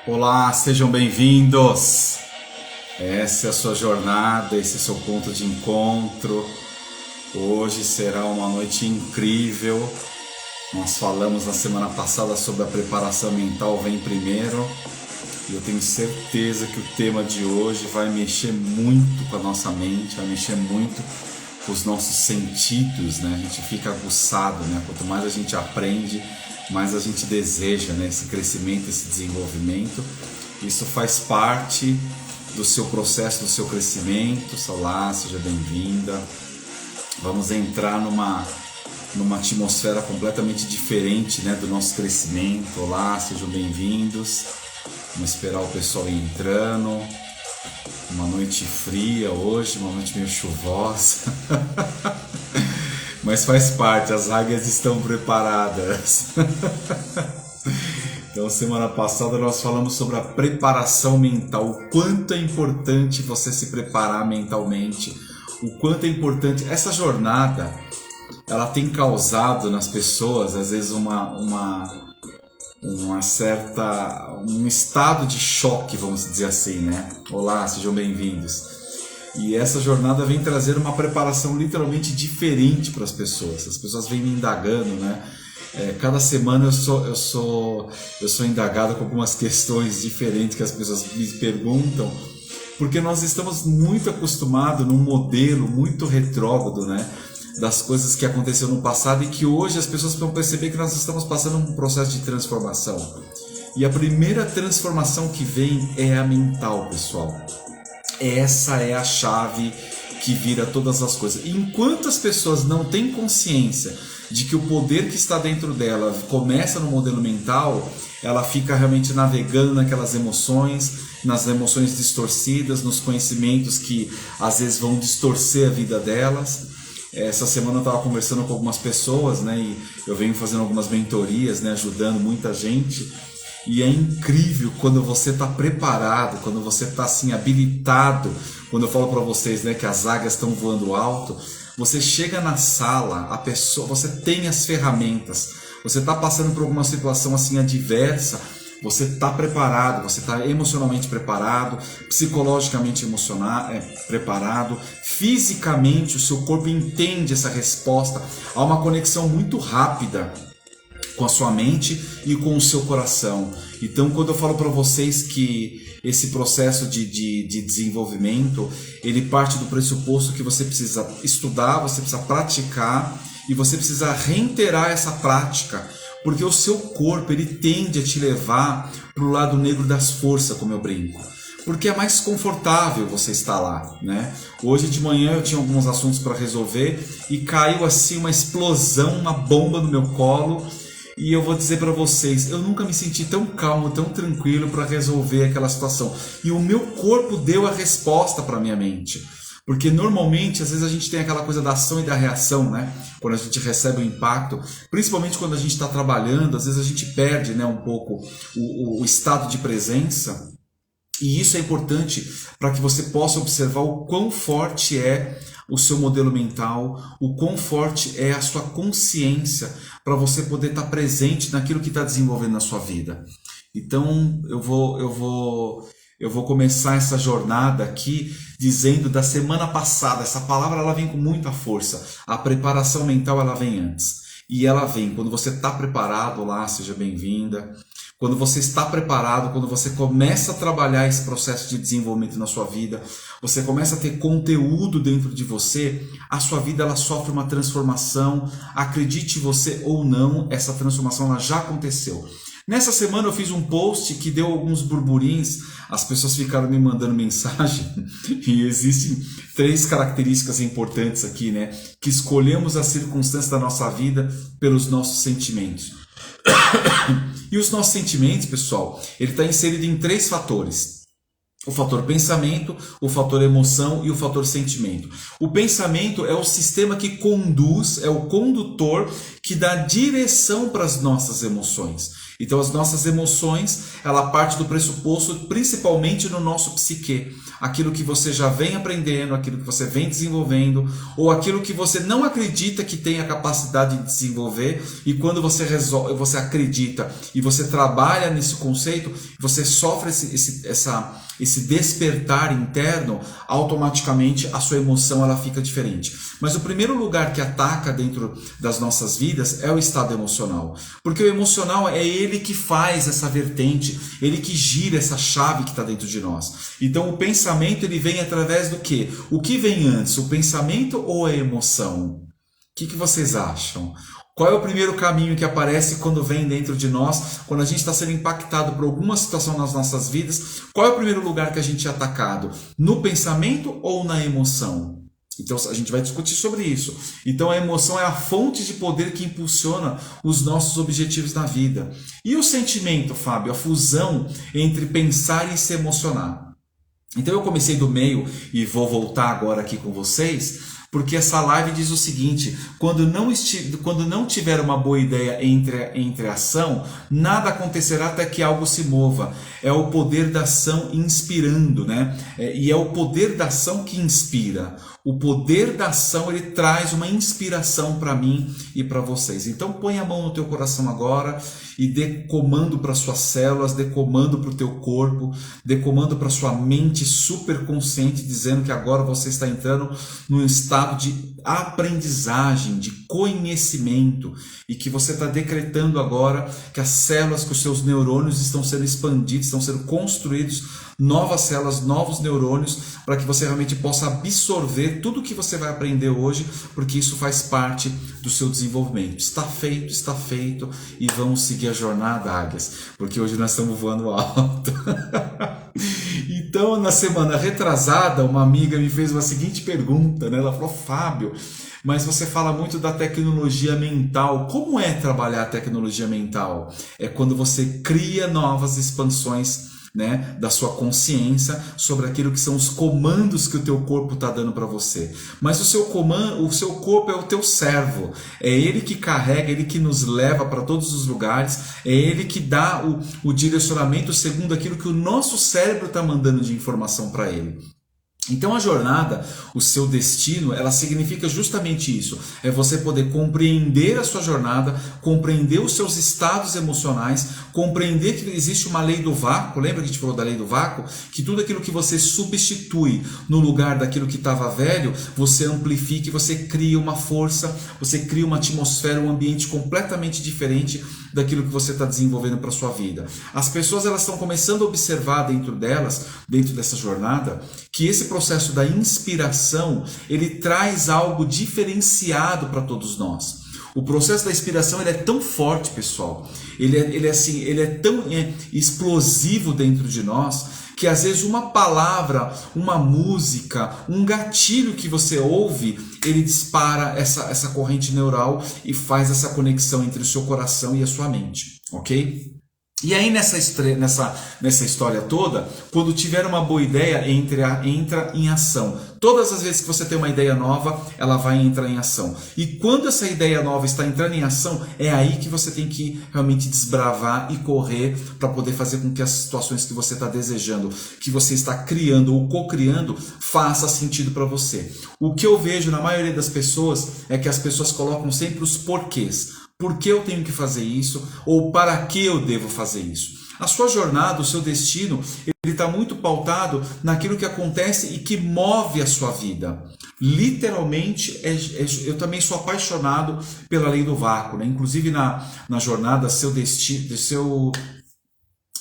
Olá, sejam bem-vindos. Essa é a sua jornada, esse é o seu ponto de encontro. Hoje será uma noite incrível. Nós falamos na semana passada sobre a preparação mental vem primeiro. E eu tenho certeza que o tema de hoje vai mexer muito com a nossa mente, vai mexer muito com os nossos sentidos, né? A gente fica aguçado, né? Quanto mais a gente aprende, mais a gente deseja, né? Esse crescimento, esse desenvolvimento. Isso faz parte do seu processo, do seu crescimento. Olá, seja bem-vinda. Vamos entrar numa atmosfera completamente diferente, né? Do nosso crescimento. Olá, sejam bem-vindos. Vamos esperar o pessoal ir entrando. Uma noite fria hoje, uma noite meio chuvosa. Mas faz parte, as águias estão preparadas. Então, semana passada nós falamos sobre a preparação mental, o quanto é importante você se preparar mentalmente, o quanto é importante. Essa jornada, ela tem causado nas pessoas, às vezes, um estado de choque, vamos dizer assim, né? Olá, sejam bem-vindos. E essa jornada vem trazer uma preparação literalmente diferente para as pessoas. As pessoas vêm me indagando, né? Cada semana eu sou indagado com algumas questões diferentes que as pessoas me perguntam, porque nós estamos muito acostumados num modelo muito retrógrado, né? Das coisas que aconteceram no passado e que hoje as pessoas vão perceber que nós estamos passando um processo de transformação. E a primeira transformação que vem é a mental, pessoal. Essa é a chave que vira todas as coisas. E enquanto as pessoas não têm consciência de que o poder que está dentro dela começa no modelo mental, ela fica realmente navegando naquelas emoções, nas emoções distorcidas, nos conhecimentos que às vezes vão distorcer a vida delas. Essa semana eu estava conversando com algumas pessoas, né, e eu venho fazendo algumas mentorias, né, ajudando muita gente. E é incrível quando você está preparado, quando você está assim habilitado. Quando eu falo para vocês, né, que as águias estão voando alto, você chega na sala, a pessoa, você tem as ferramentas. Você está passando por alguma situação assim adversa, você está preparado, você está emocionalmente preparado, psicologicamente preparado, fisicamente o seu corpo entende essa resposta. Há uma conexão muito rápida com a sua mente e com o seu coração. Então, quando eu falo para vocês que esse processo de desenvolvimento, ele parte do pressuposto que você precisa estudar, você precisa praticar e você precisa reiterar essa prática, porque o seu corpo ele tende a te levar para o lado negro das forças, como eu brinco. Porque é mais confortável você estar lá, né? Hoje de manhã eu tinha alguns assuntos para resolver e caiu assim uma explosão, uma bomba no meu colo. E eu vou dizer para vocês, eu nunca me senti tão calmo, tão tranquilo para resolver aquela situação. E o meu corpo deu a resposta para a minha mente. Porque normalmente, às vezes a gente tem aquela coisa da ação e da reação, né? Quando a gente recebe o impacto, principalmente quando a gente está trabalhando, às vezes a gente perde, né, um pouco o estado de presença. E isso é importante para que você possa observar o quão forte é o seu modelo mental, o quão forte é a sua consciência para você poder estar presente naquilo que está desenvolvendo na sua vida. Então eu vou começar essa jornada aqui dizendo da semana passada. Essa palavra ela vem com muita força. A preparação mental ela vem antes. E ela vem quando você está preparado lá, seja bem-vinda. quando você está preparado, quando você começa a trabalhar esse processo de desenvolvimento na sua vida, você começa a ter conteúdo dentro de você, a sua vida ela sofre uma transformação. Acredite você ou não, essa transformação ela já aconteceu. Nessa semana eu fiz um post que deu alguns burburins, as pessoas ficaram me mandando mensagem e existem 3 características importantes aqui, né? Que escolhemos as circunstâncias da nossa vida pelos nossos sentimentos. E os nossos sentimentos, pessoal, ele está inserido em 3 fatores. O fator pensamento, o fator emoção e o fator sentimento. O pensamento é o sistema que conduz, é o condutor que dá direção para as nossas emoções. Então as nossas emoções, ela parte do pressuposto principalmente no nosso psique. Aquilo que você já vem aprendendo, aquilo que você vem desenvolvendo, ou aquilo que você não acredita que tem a capacidade de desenvolver, e quando você resolve, você acredita e você trabalha nesse conceito, você sofre esse despertar interno, automaticamente a sua emoção ela fica diferente. Mas o primeiro lugar que ataca dentro das nossas vidas é o estado emocional. Porque o emocional é ele que faz essa vertente, ele que gira essa chave que está dentro de nós. Então o pensamento ele vem através do quê? O que vem antes, o pensamento ou a emoção? O que vocês acham? Qual é o primeiro caminho que aparece quando vem dentro de nós, quando a gente está sendo impactado por alguma situação nas nossas vidas? Qual é o primeiro lugar que a gente é atacado? No pensamento ou na emoção? Então a gente vai discutir sobre isso. Então a emoção é a fonte de poder que impulsiona os nossos objetivos na vida. E o sentimento, Fábio? A fusão entre pensar e se emocionar. Então eu comecei do meio e vou voltar agora aqui com vocês, porque essa live diz o seguinte: quando não tiver uma boa ideia entre ação, nada acontecerá até que algo se mova. É o poder da ação inspirando, né? E é o poder da ação que inspira. O poder da ação ele traz uma inspiração para mim e para vocês. Então põe a mão no teu coração agora e dê comando para suas células, dê comando para o teu corpo, dê comando para sua mente superconsciente, dizendo que agora você está entrando num estado de aprendizagem, de conhecimento, e que você está decretando agora que as células, que os seus neurônios estão sendo expandidos, estão sendo construídos novas células, novos neurônios, para que você realmente possa absorver tudo o que você vai aprender hoje, porque isso faz parte do seu desenvolvimento. Está feito, e vamos seguir a jornada, águias, porque hoje nós estamos voando alto. Então, na semana retrasada, uma amiga me fez uma seguinte pergunta, né? Ela falou: Fábio, mas você fala muito da tecnologia mental. Como é trabalhar a tecnologia mental? É quando você cria novas expansões, né, da sua consciência sobre aquilo que são os comandos que o teu corpo está dando para você. Mas o seu corpo é o teu servo, é ele que carrega, ele que nos leva para todos os lugares, é ele que dá o direcionamento segundo aquilo que o nosso cérebro está mandando de informação para ele. Então a jornada, o seu destino, ela significa justamente isso. É você poder compreender a sua jornada, compreender os seus estados emocionais, compreender que existe uma lei do vácuo. Lembra que a gente falou da lei do vácuo? Que tudo aquilo que você substitui no lugar daquilo que estava velho, você amplifica e você cria uma força, você cria uma atmosfera, um ambiente completamente diferente daquilo que você está desenvolvendo para a sua vida. As pessoas elas estão começando a observar dentro delas, dentro dessa jornada, que esse processo da inspiração, ele traz algo diferenciado para todos nós. O processo da inspiração ele é tão forte, pessoal, ele é tão explosivo dentro de nós, que às vezes uma palavra, uma música, um gatilho que você ouve, ele dispara essa corrente neural e faz essa conexão entre o seu coração e a sua mente, ok? E aí nessa história toda, quando tiver uma boa ideia, entra em ação. Todas as vezes que você tem uma ideia nova, ela vai entrar em ação. E quando essa ideia nova está entrando em ação, é aí que você tem que realmente desbravar e correr para poder fazer com que as situações que você está desejando, que você está criando ou co-criando, faça sentido para você. O que eu vejo na maioria das pessoas é que as pessoas colocam sempre os porquês. Por que eu tenho que fazer isso? Ou para que eu devo fazer isso? A sua jornada, o seu destino, ele está muito pautado naquilo que acontece e que move a sua vida. Literalmente, eu também sou apaixonado pela lei do vácuo, né? Inclusive na jornada, seu destino,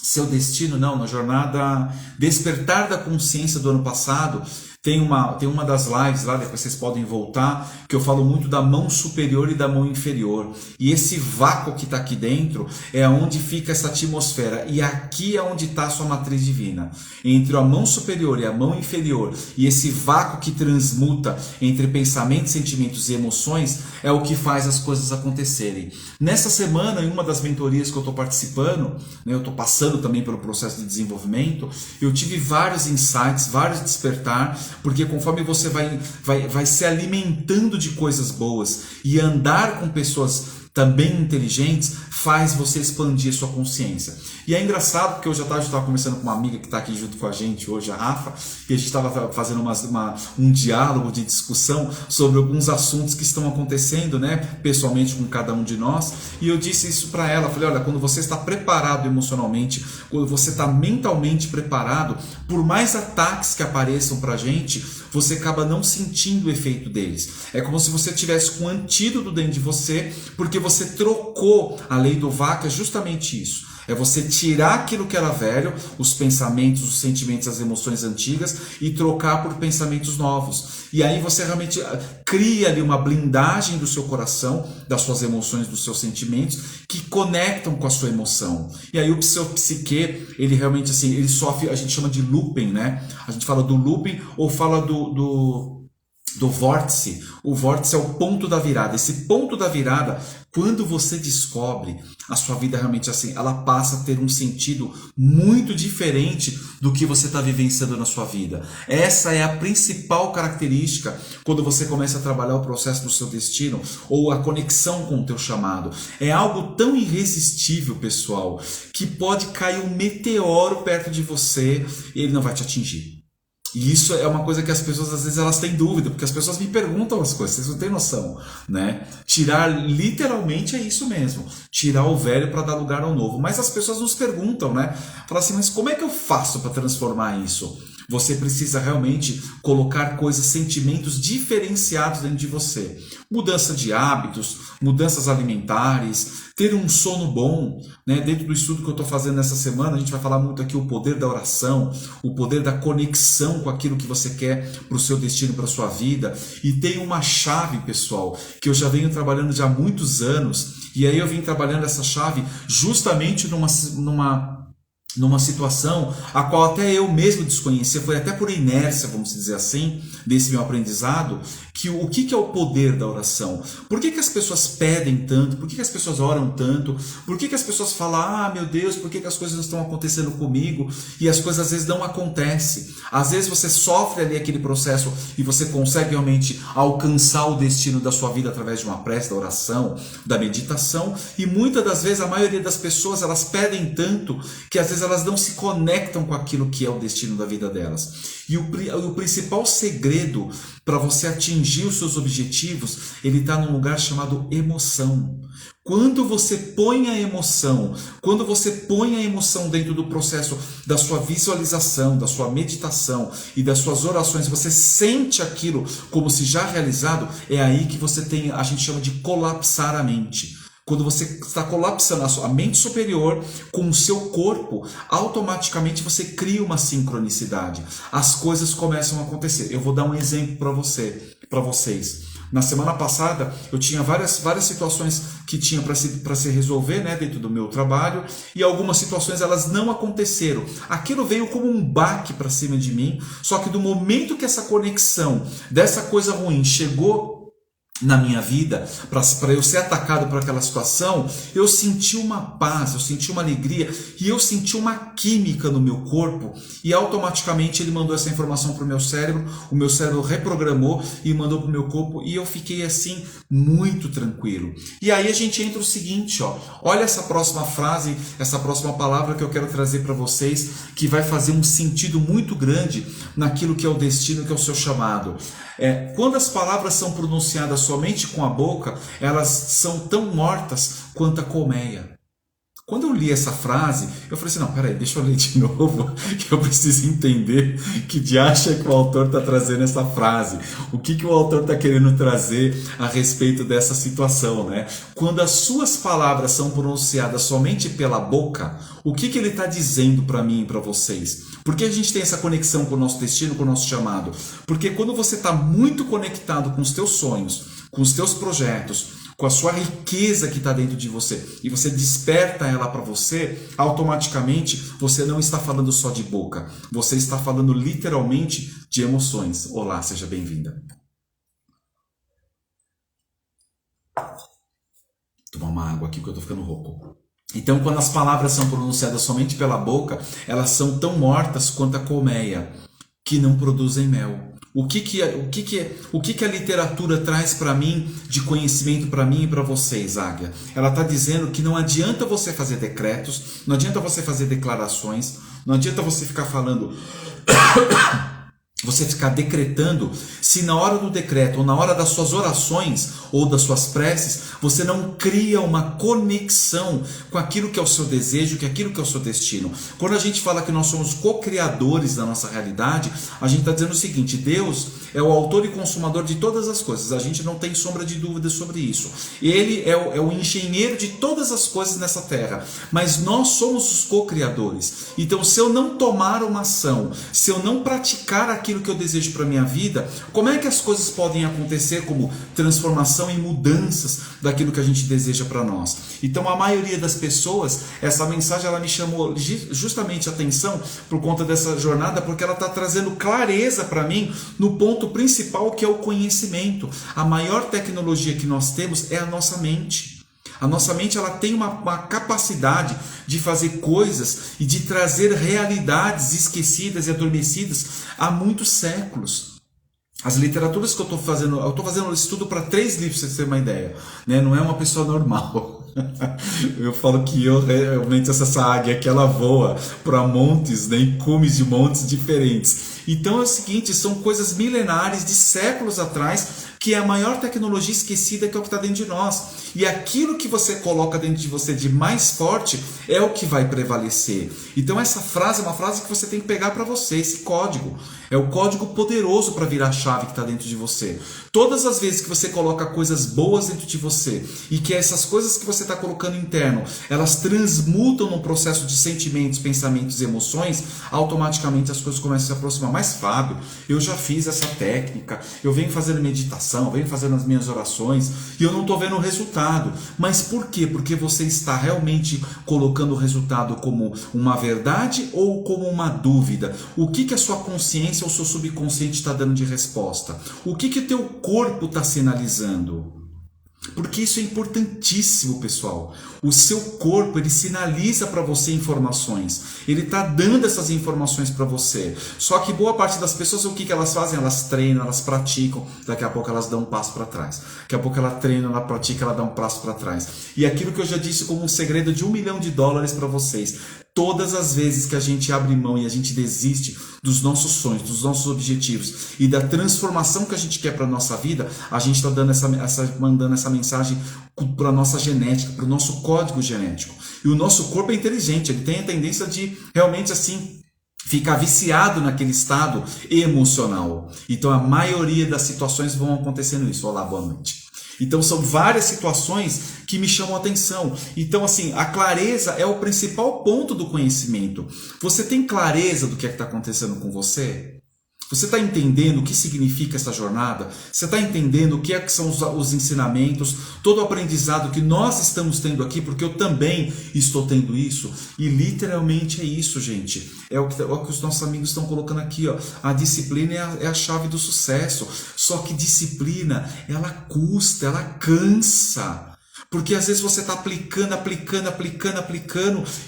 seu destino, não, na jornada Despertar da Consciência do ano passado, tem uma das lives lá, depois vocês podem voltar, que eu falo muito da mão superior e da mão inferior. E esse vácuo que está aqui dentro é onde fica essa atmosfera. E aqui é onde está a sua matriz divina. Entre a mão superior e a mão inferior, e esse vácuo que transmuta entre pensamentos, sentimentos e emoções, é o que faz as coisas acontecerem. Nessa semana, em uma das mentorias que eu estou participando, né, eu estou passando também pelo processo de desenvolvimento, eu tive vários insights, vários despertar, porque conforme você vai se alimentando de coisas boas e andar com pessoas também inteligentes, faz você expandir sua consciência. E é engraçado porque hoje à tarde eu estava conversando com uma amiga que está aqui junto com a gente hoje, a Rafa, e a gente estava fazendo um diálogo de discussão sobre alguns assuntos que estão acontecendo, né, pessoalmente com cada um de nós, e eu disse isso para ela, falei, olha, quando você está preparado emocionalmente, quando você está mentalmente preparado, por mais ataques que apareçam para a gente, você acaba não sentindo o efeito deles. É como se você tivesse com um antídoto dentro de você, porque você trocou a lei do vácuo, é justamente isso. É você tirar aquilo que era velho, os pensamentos, os sentimentos, as emoções antigas, e trocar por pensamentos novos. E aí você realmente cria ali uma blindagem do seu coração, das suas emoções, dos seus sentimentos, que conectam com a sua emoção. E aí o seu psique, ele realmente assim, ele sofre, a gente chama de looping, né? A gente fala do looping ou fala do vórtice. O vórtice é o ponto da virada. Esse ponto da virada, quando você descobre, a sua vida realmente assim, ela passa a ter um sentido muito diferente do que você está vivenciando na sua vida. Essa é a principal característica quando você começa a trabalhar o processo do seu destino ou a conexão com o teu chamado. É algo tão irresistível, pessoal, que pode cair um meteoro perto de você e ele não vai te atingir. E isso é uma coisa que as pessoas, às vezes, elas têm dúvida, porque as pessoas me perguntam as coisas, vocês não têm noção, né? Tirar, literalmente, é isso mesmo. Tirar o velho para dar lugar ao novo. Mas as pessoas nos perguntam, né? Falam assim, mas como é que eu faço para transformar isso? Você precisa realmente colocar coisas, sentimentos diferenciados dentro de você. Mudança de hábitos, mudanças alimentares, ter um sono bom, né? Dentro do estudo que eu estou fazendo nessa semana, a gente vai falar muito aqui o poder da oração, o poder da conexão com aquilo que você quer para o seu destino, para a sua vida. E tem uma chave, pessoal, que eu já venho trabalhando já há muitos anos, e aí eu vim trabalhando essa chave justamente numa situação a qual até eu mesmo desconhecia, foi até por inércia, vamos dizer assim, desse meu aprendizado, que o que é o poder da oração? Por que as pessoas pedem tanto? Por que as pessoas oram tanto? Por que as pessoas falam, ah, meu Deus, por que as coisas não estão acontecendo comigo? E as coisas às vezes não acontecem. Às vezes você sofre ali aquele processo e você consegue realmente alcançar o destino da sua vida através de uma prece, da oração, da meditação, e muitas das vezes a maioria das pessoas, elas pedem tanto que às vezes elas não se conectam com aquilo que é o destino da vida delas. E o principal segredo para você atingir os seus objetivos, ele está num lugar chamado emoção. Quando você põe a emoção, dentro do processo da sua visualização, da sua meditação e das suas orações, você sente aquilo como se já realizado, é aí que você tem, a gente chama de colapsar a mente. Quando você está colapsando a sua mente superior com o seu corpo, automaticamente você cria uma sincronicidade. As coisas começam a acontecer. Eu vou dar um exemplo para vocês. Na semana passada, eu tinha várias situações que tinha para se resolver, né, dentro do meu trabalho, e algumas situações elas não aconteceram. Aquilo veio como um baque para cima de mim, só que do momento que essa conexão dessa coisa ruim chegou na minha vida, para eu ser atacado por aquela situação, eu senti uma paz, eu senti uma alegria e eu senti uma química no meu corpo, e automaticamente ele mandou essa informação para o meu cérebro reprogramou e mandou para o meu corpo, e eu fiquei assim muito tranquilo. E aí a gente entra o seguinte, olha essa próxima frase, essa próxima palavra que eu quero trazer para vocês, que vai fazer um sentido muito grande naquilo que é o destino, que é o seu chamado. Quando as palavras são pronunciadas somente com a boca, elas são tão mortas quanto a colmeia. Quando eu li essa frase, eu falei assim, não, peraí, deixa eu ler de novo, que eu preciso entender que de acha que o autor está trazendo essa frase. O que o autor está querendo trazer a respeito dessa situação, né? Quando as suas palavras são pronunciadas somente pela boca, o que ele está dizendo para mim e para vocês? Por que a gente tem essa conexão com o nosso destino, com o nosso chamado? Porque quando você está muito conectado com os teus sonhos, com os teus projetos, com a sua riqueza que está dentro de você, e você desperta ela para você, automaticamente você não está falando só de boca, você está falando literalmente de emoções. Olá, seja bem-vinda. Tomar uma água aqui porque eu estou ficando rouco. Então, quando as palavras são pronunciadas somente pela boca, elas são tão mortas quanto a colmeia, que não produzem mel. O que a literatura traz para mim de conhecimento para mim e para vocês, Águia? Ela está dizendo que não adianta você fazer decretos, não adianta você fazer declarações, não adianta você ficar falando, você ficar decretando, se na hora do decreto ou na hora das suas orações ou das suas preces, você não cria uma conexão com aquilo que é o seu desejo, com aquilo que é o seu destino. Quando a gente fala que nós somos co-criadores da nossa realidade, a gente está dizendo o seguinte: Deus é o autor e consumador de todas as coisas, a gente não tem sombra de dúvida sobre isso. Ele é o engenheiro de todas as coisas nessa terra, mas nós somos os co-criadores. Então, se eu não tomar uma ação, se eu não praticar aquilo que eu desejo para a minha vida, como é que as coisas podem acontecer como transformação e mudanças daquilo que a gente deseja para nós? Então, a maioria das pessoas, essa mensagem ela me chamou justamente a atenção por conta dessa jornada, porque ela está trazendo clareza para mim no ponto principal, que é o conhecimento. A maior tecnologia que nós temos é a nossa mente. A nossa mente ela tem uma capacidade de fazer coisas e de trazer realidades esquecidas e adormecidas há muitos séculos. As literaturas que eu estou fazendo um estudo para 3 livros, para você ter uma ideia, né? Não é uma pessoa normal. Eu falo que eu realmente essa águia que ela voa para montes, né, em cumes de montes diferentes. Então é o seguinte, são coisas milenares de séculos atrás, que é a maior tecnologia esquecida, que é o que está dentro de nós. E aquilo que você coloca dentro de você de mais forte é o que vai prevalecer. Então essa frase é uma frase que você tem que pegar para você, esse código. É o código poderoso para virar a chave que está dentro de você. Todas as vezes que você coloca coisas boas dentro de você e que essas coisas que você está colocando interno, elas transmutam no processo de sentimentos, pensamentos e emoções, automaticamente as coisas começam a se aproximar. Mas Fábio, eu já fiz essa técnica, eu venho fazendo meditação, venho fazendo as minhas orações e eu não estou vendo o resultado. Mas por quê? Porque você está realmente colocando o resultado como uma verdade ou como uma dúvida? O que a sua consciência ou o seu subconsciente está dando de resposta? O que o teu corpo está sinalizando? Porque isso é importantíssimo, pessoal. O seu corpo, ele sinaliza para você informações. Ele está dando essas informações para você. Só que boa parte das pessoas, o que elas fazem? Elas treinam, elas praticam. Daqui a pouco elas dão um passo para trás. Daqui a pouco ela treina, ela pratica, ela dá um passo para trás. E aquilo que eu já disse como um segredo de $1 milhão para vocês. Todas as vezes que a gente abre mão e a gente desiste dos nossos sonhos, dos nossos objetivos e da transformação que a gente quer para a nossa vida, a gente está dando mandando essa mensagem para a nossa genética, para o nosso código genético. E o nosso corpo é inteligente, ele tem a tendência de realmente assim ficar viciado naquele estado emocional. Então a maioria das situações vão acontecendo isso. Olá, boa noite. Então são várias situações que me chamam a atenção. Então assim, a clareza é o principal ponto do conhecimento. Você tem clareza do que é que está acontecendo com você? Você está entendendo o que significa essa jornada? Você está entendendo o que é que são os ensinamentos, todo o aprendizado que nós estamos tendo aqui, porque eu também estou tendo isso? E literalmente é isso, gente. É o que os nossos amigos estão colocando aqui, ó. A disciplina é a chave do sucesso. Só que disciplina, ela custa, ela cansa. Porque às vezes você está aplicando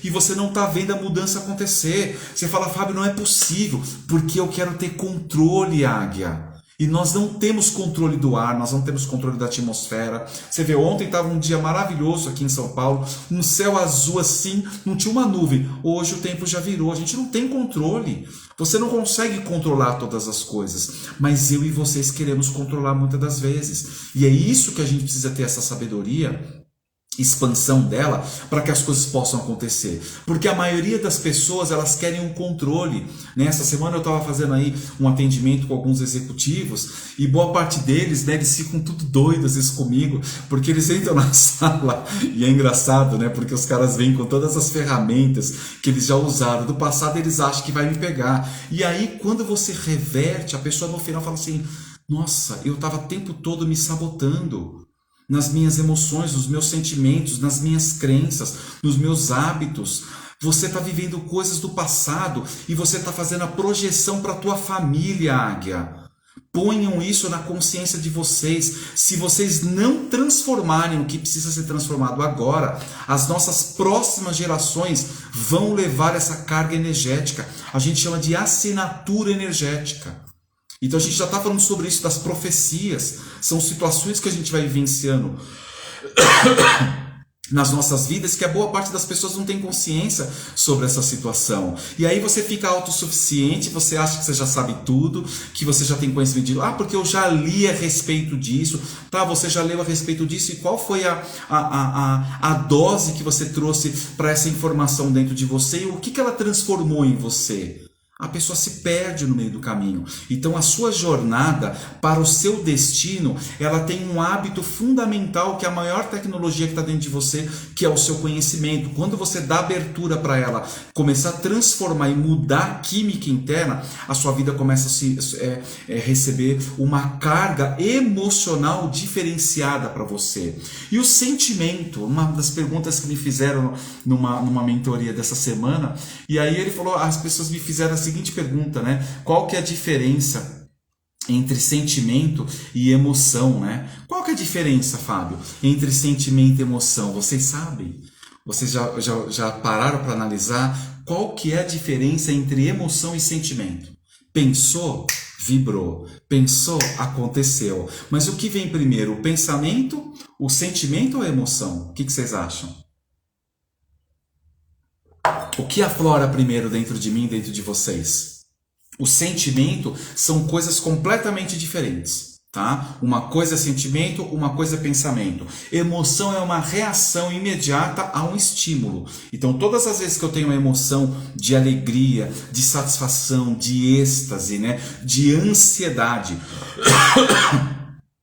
e você não está vendo a mudança acontecer. Você fala, Fábio, não é possível, porque eu quero ter controle, águia. E nós não temos controle do ar, nós não temos controle da atmosfera. Você vê, ontem estava um dia maravilhoso aqui em São Paulo, um céu azul assim, não tinha uma nuvem. Hoje o tempo já virou, a gente não tem controle. Você não consegue controlar todas as coisas, mas eu e vocês queremos controlar muitas das vezes. E é isso que a gente precisa ter essa sabedoria expansão dela para que as coisas possam acontecer, porque a maioria das pessoas elas querem um controle, né? Essa semana eu estava fazendo aí um atendimento com alguns executivos e boa parte deles, né, eles ficam tudo doidos às vezes comigo, porque eles entram na sala e é engraçado, né, porque os caras vêm com todas as ferramentas que eles já usaram do passado, eles acham que vai me pegar, e aí quando você reverte, a pessoa no final fala assim: nossa, eu estava o tempo todo me sabotando nas minhas emoções, nos meus sentimentos, nas minhas crenças, nos meus hábitos. Você está vivendo coisas do passado e você está fazendo a projeção para a tua família, Águia. Ponham isso na consciência de vocês. Se vocês não transformarem o que precisa ser transformado agora, as nossas próximas gerações vão levar essa carga energética. A gente chama de assinatura energética. Então a gente já está falando sobre isso, das profecias. São situações que a gente vai vivenciando nas nossas vidas que a boa parte das pessoas não tem consciência sobre essa situação. E aí você fica autossuficiente, você acha que você já sabe tudo, que você já tem conhecimento de porque eu já li a respeito disso. Tá, você já leu a respeito disso, e qual foi a dose que você trouxe para essa informação dentro de você e o que ela transformou em você? A pessoa se perde no meio do caminho. Então a sua jornada para o seu destino, ela tem um hábito fundamental, que é a maior tecnologia que está dentro de você, que é o seu conhecimento. Quando você dá abertura para ela começar a transformar e mudar a química interna, a sua vida começa a receber uma carga emocional diferenciada para você. E o sentimento, uma das perguntas que me fizeram numa mentoria dessa semana, e aí ele falou, as pessoas me fizeram a seguinte pergunta, né? Qual que é a diferença entre sentimento e emoção, né? Qual que é a diferença, Fábio, entre sentimento e emoção? Vocês sabem? Vocês já pararam para analisar qual que é a diferença entre emoção e sentimento? Pensou? Vibrou. Pensou? Aconteceu. Mas o que vem primeiro? O pensamento, o sentimento ou a emoção? O que vocês acham? O que aflora primeiro dentro de mim, dentro de vocês? O sentimento são coisas completamente diferentes, tá? Uma coisa é sentimento, uma coisa é pensamento. Emoção é uma reação imediata a um estímulo. Então, todas as vezes que eu tenho uma emoção de alegria, de satisfação, de êxtase, né? De ansiedade.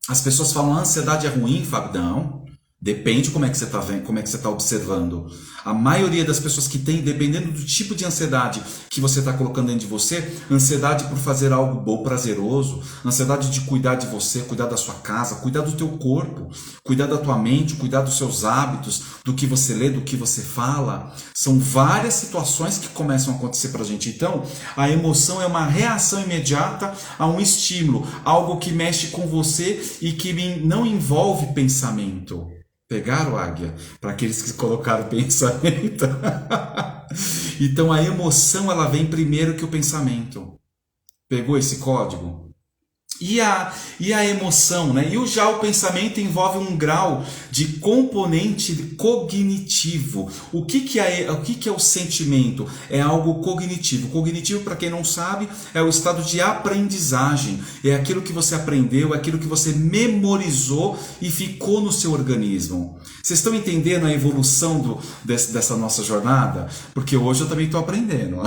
As pessoas falam, a ansiedade é ruim, Fábio? Não. Depende como é que você está vendo, como é que você está observando. A maioria das pessoas que tem, dependendo do tipo de ansiedade que você está colocando dentro de você, ansiedade por fazer algo bom, prazeroso, ansiedade de cuidar de você, cuidar da sua casa, cuidar do teu corpo, cuidar da tua mente, cuidar dos seus hábitos, do que você lê, do que você fala. São várias situações que começam a acontecer para a gente. Então, a emoção é uma reação imediata a um estímulo, algo que mexe com você e que não envolve pensamento. Pegaram, Águia? Para aqueles que colocaram pensamento. Então a emoção ela vem primeiro que o pensamento. Pegou esse código? E a emoção, né? Já o pensamento envolve um grau de componente cognitivo. O que é o sentimento? É algo cognitivo. Cognitivo, para quem não sabe, é o estado de aprendizagem. É aquilo que você aprendeu, é aquilo que você memorizou e ficou no seu organismo. Vocês estão entendendo a evolução dessa nossa jornada? Porque hoje eu também estou aprendendo.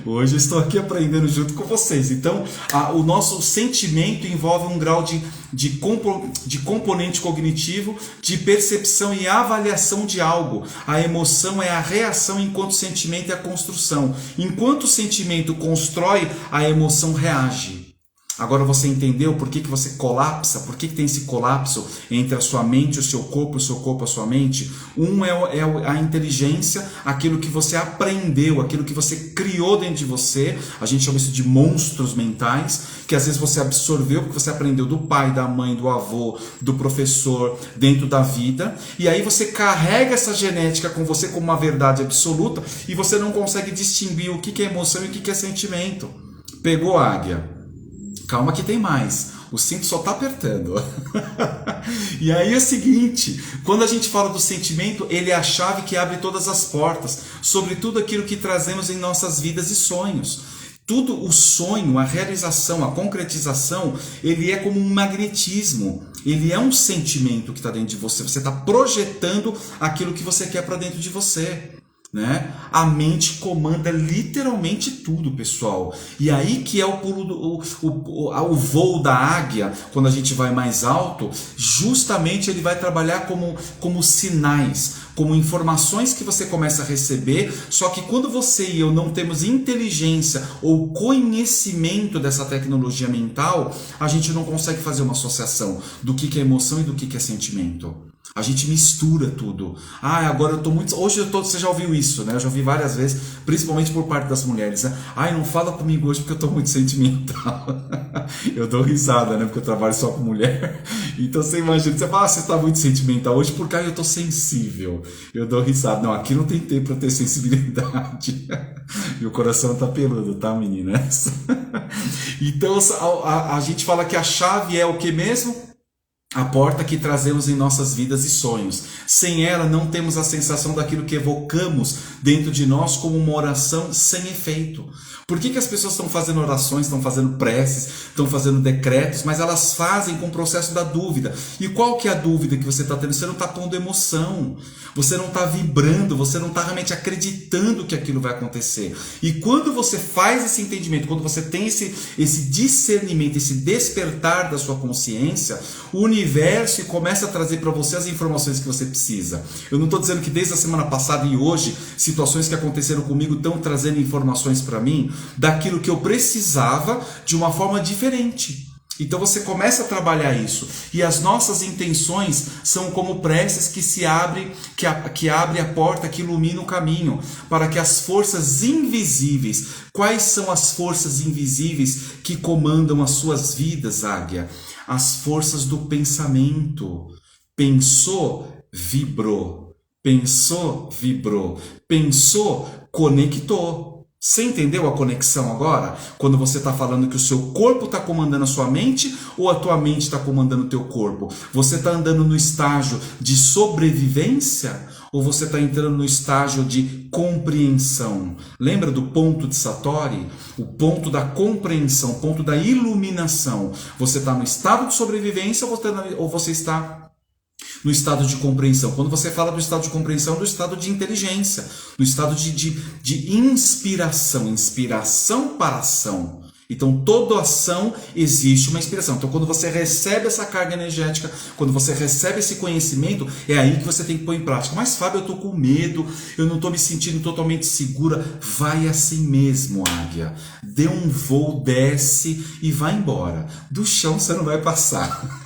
Hoje eu estou aqui aprendendo junto com vocês. Então, o nosso sentimento envolve um grau de componente cognitivo, de percepção e avaliação de algo. A emoção é a reação, enquanto o sentimento é a construção. Enquanto o sentimento constrói, a emoção reage. Agora você entendeu por que você colapsa? Por que tem esse colapso entre a sua mente e o seu corpo a sua mente? Um é a inteligência, aquilo que você aprendeu, aquilo que você criou dentro de você. A gente chama isso de monstros mentais, que às vezes você absorveu porque você aprendeu do pai, da mãe, do avô, do professor, dentro da vida. E aí você carrega essa genética com você como uma verdade absoluta e você não consegue distinguir o que é emoção e o que é sentimento. Pegou, Águia? Calma que tem mais. O cinto só está apertando. E aí é o seguinte, quando a gente fala do sentimento, ele é a chave que abre todas as portas, sobre tudo aquilo que trazemos em nossas vidas e sonhos. tudo, o sonho, a realização, a concretização, ele é como um magnetismo. Ele é um sentimento que está dentro de você. Você está projetando aquilo que você quer para dentro de você, né? A mente comanda literalmente tudo, pessoal. E aí que é o pulo o voo da águia, quando a gente vai mais alto, justamente ele vai trabalhar como sinais, como informações que você começa a receber. Só que quando você e eu não temos inteligência ou conhecimento dessa tecnologia mental, a gente não consegue fazer uma associação do que é emoção e do que é sentimento. A gente mistura tudo. Agora eu tô muito... Hoje você já ouviu isso, né? Eu já ouvi várias vezes, principalmente por parte das mulheres, né? Não fala comigo hoje porque eu tô muito sentimental. Eu dou risada, né? Porque eu trabalho só com mulher. Então você imagina, você fala, você tá muito sentimental hoje porque eu tô sensível. Eu dou risada. Não, aqui não tem tempo pra ter sensibilidade. E o coração tá peludo, tá, meninas? Então a gente fala que a chave é o que mesmo? A porta que trazemos em nossas vidas e sonhos. Sem ela, não temos a sensação daquilo que evocamos dentro de nós como uma oração sem efeito. Por que as pessoas estão fazendo orações, estão fazendo preces, estão fazendo decretos, mas elas fazem com o processo da dúvida? E qual que é a dúvida que você está tendo? Você não está pondo emoção, você não está vibrando, você não está realmente acreditando que aquilo vai acontecer. E quando você faz esse entendimento, quando você tem esse discernimento, esse despertar da sua consciência, o universo começa a trazer para você as informações que você precisa. Eu não estou dizendo que desde a semana passada e hoje, situações que aconteceram comigo estão trazendo informações para mim daquilo que eu precisava de uma forma diferente. Então você começa a trabalhar isso. E as nossas intenções são como preces que se abre, que abre a porta, que ilumina o caminho, para que as forças invisíveis... Quais são as forças invisíveis que comandam as suas vidas, águia? As forças do pensamento. Pensou, vibrou. Pensou, vibrou. Pensou, conectou. Você entendeu a conexão agora? Quando você está falando que o seu corpo está comandando a sua mente ou a tua mente está comandando o teu corpo? Você está andando no estágio de sobrevivência ou você está entrando no estágio de compreensão? Lembra do ponto de Satori? O ponto da compreensão, o ponto da iluminação. Você está no estado de sobrevivência ou você está no estado de compreensão? Quando você fala do estado de compreensão, do estado de inteligência, no estado de inspiração, inspiração para ação. Então, toda ação existe uma inspiração. Então, quando você recebe essa carga energética, quando você recebe esse conhecimento, é aí que você tem que pôr em prática. Mas, Fábio, eu estou com medo, eu não estou me sentindo totalmente segura. Vai assim mesmo, águia. Dê um voo, desce e vai embora. Do chão você não vai passar.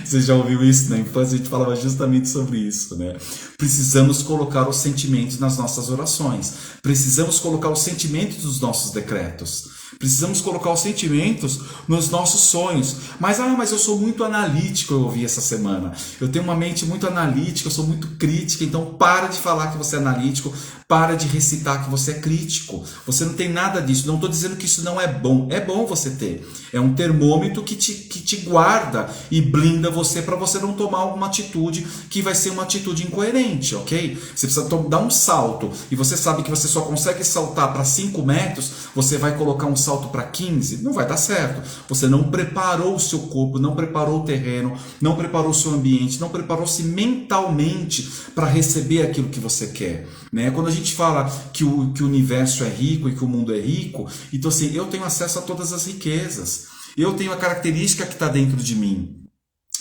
Você já ouviu isso na infância? A gente falava justamente sobre isso, né? Precisamos colocar os sentimentos nas nossas orações. Precisamos colocar os sentimentos nos nossos decretos. Precisamos colocar os sentimentos nos nossos sonhos. Mas eu sou muito analítico, eu ouvi essa semana. Eu tenho uma mente muito analítica, eu sou muito crítica. Então para de falar que você é analítico, para de recitar que você é crítico. Você não tem nada disso. Não estou dizendo que isso não é bom. É bom você ter. É um termômetro que te guarda e blinda você para você não tomar alguma atitude que vai ser uma atitude incoerente, ok? Você precisa dar um salto e você sabe que você só consegue saltar para 5 metros, você vai colocar um salto para 15, não vai dar certo. Você não preparou o seu corpo, não preparou o terreno, não preparou o seu ambiente, não preparou-se mentalmente para receber aquilo que você quer, né? Quando a gente fala que o universo é rico e que o mundo é rico, então assim, eu tenho acesso a todas as riquezas. Eu tenho a característica que está dentro de mim.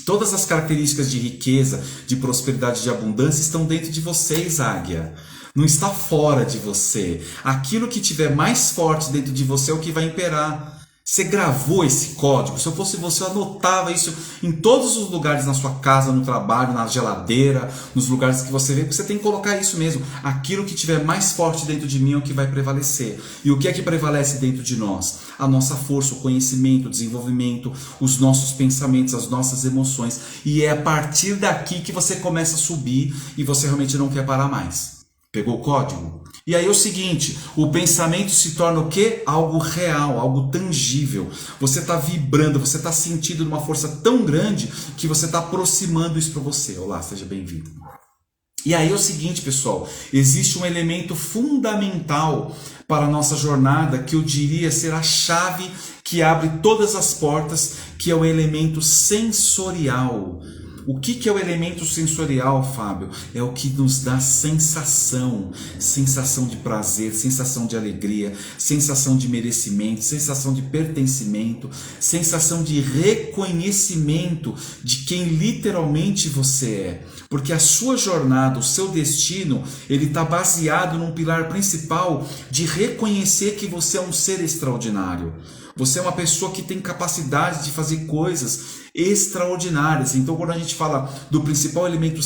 Todas as características de riqueza, de prosperidade, de abundância estão dentro de vocês, águia. Não está fora de você. Aquilo que tiver mais forte dentro de você é o que vai imperar. Você gravou esse código? Se eu fosse você, eu anotava isso em todos os lugares, na sua casa, no trabalho, na geladeira, nos lugares que você vê, porque você tem que colocar isso mesmo. Aquilo que tiver mais forte dentro de mim é o que vai prevalecer. E o que é que prevalece dentro de nós? A nossa força, o conhecimento, o desenvolvimento, os nossos pensamentos, as nossas emoções. E é a partir daqui que você começa a subir e você realmente não quer parar mais. Pegou o código? E aí é o seguinte, o pensamento se torna o quê? Algo real, algo tangível. Você está vibrando, você está sentindo uma força tão grande que você está aproximando isso para você. Olá, seja bem-vindo. E aí é o seguinte, pessoal, existe um elemento fundamental para a nossa jornada, que eu diria ser a chave que abre todas as portas, que é o elemento sensorial. O que é o elemento sensorial, Fábio? É o que nos dá sensação de prazer, sensação de alegria, sensação de merecimento, sensação de pertencimento, sensação de reconhecimento de quem literalmente você é. Porque a sua jornada, o seu destino, ele está baseado num pilar principal de reconhecer que você é um ser extraordinário. Você é uma pessoa que tem capacidade de fazer coisas extraordinárias. Então, quando a gente fala do principal elemento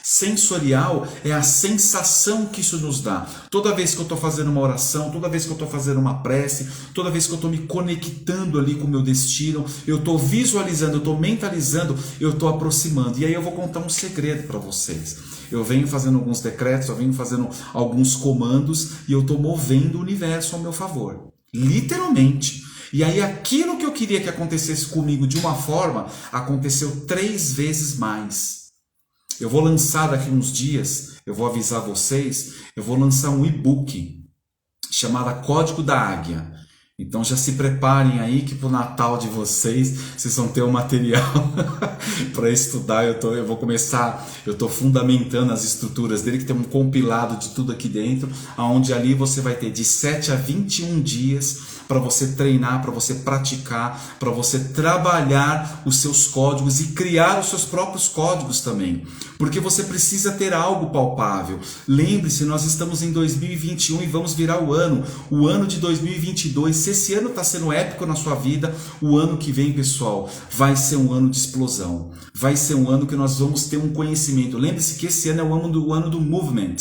sensorial, é a sensação que isso nos dá. Toda vez que eu estou fazendo uma oração, toda vez que eu estou fazendo uma prece, toda vez que eu estou me conectando ali com o meu destino, eu estou visualizando, eu estou mentalizando, eu estou aproximando. E aí eu vou contar um segredo para vocês. Eu venho fazendo alguns decretos, eu venho fazendo alguns comandos e eu estou movendo o universo ao meu favor. Literalmente. E aí aquilo que eu queria que acontecesse comigo de uma forma, aconteceu 3 vezes mais. Eu vou lançar daqui uns dias, eu vou avisar vocês, eu vou lançar um e-book chamado Código da Águia. Então já se preparem aí que pro Natal de vocês vão ter um material para estudar. Eu vou começar, eu estou fundamentando as estruturas dele, que tem um compilado de tudo aqui dentro, onde ali você vai ter de 7 a 21 dias para você treinar, para você praticar, para você trabalhar os seus códigos e criar os seus próprios códigos também. Porque você precisa ter algo palpável. Lembre-se, nós estamos em 2021 e vamos virar o ano de 2022. Se esse ano está sendo épico na sua vida, o ano que vem, pessoal, vai ser um ano de explosão. Vai ser um ano que nós vamos ter um conhecimento. Lembre-se que esse ano é o ano do movement.